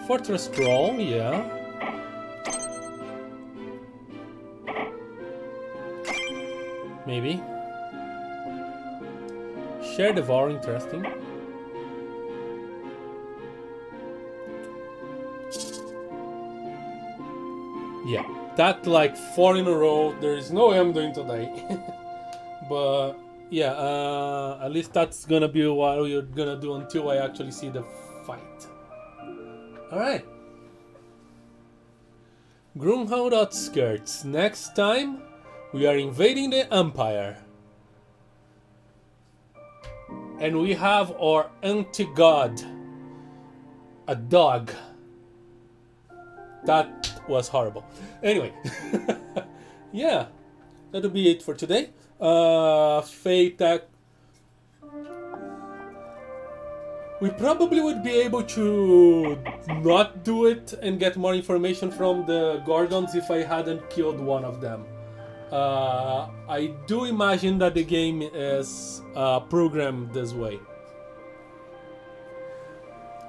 Fortress Scroll, yeah. Maybe. Share Devour, interesting. Yeah, that like 4 in a row, there is no way I'm doing today. But yeah, at least that's gonna be what we're gonna do until I actually see the fight. Alright. Groomhound Outskirts. Next time, we are invading the Empire. And we have our anti-god. A dog. That was horrible. Anyway. Yeah. That'll be it for today. Fae Tactics. We probably would be able to not do it and get more information from the Gordons if I hadn't killed one of them. I do imagine that the game is programmed this way.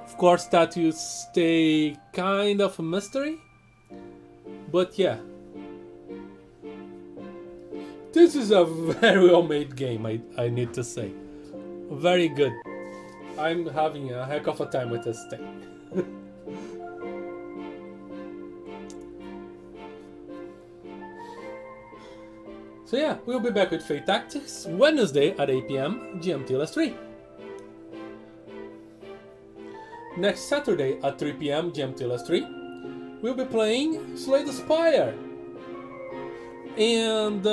Of course, that will stay kind of a mystery, but yeah. This is a very well made game, I need to say. Very good. I'm having a heck of a time with this thing. So yeah, we'll be back with Fae Tactics Wednesday at 8 PM GMT+3. Next Saturday at 3 PM GMT+3, we'll be playing Slay the Spire. And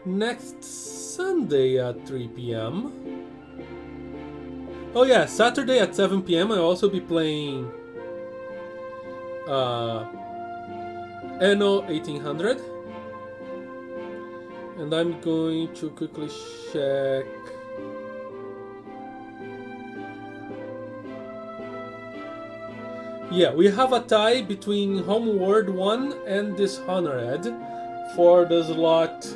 next Sunday at 3 PM. Oh yeah, Saturday at 7 PM I'll also be playing Anno 1800. And I'm going to quickly check. Yeah, we have a tie between Homeworld 1 and Dishonored for the slot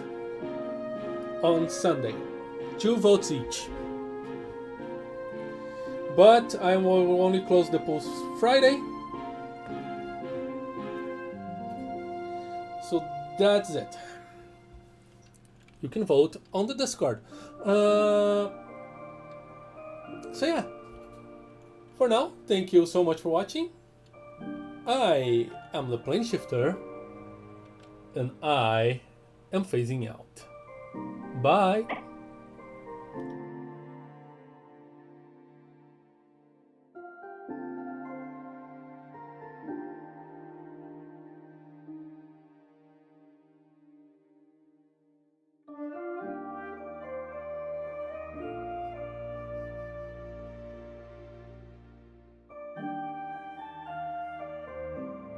on Sunday. 2 votes each. But I will only close the polls Friday. So that's it. You can vote on the Discord. So yeah. For now, thank you so much for watching. I am the Plane Shifter. And I am phasing out. Bye.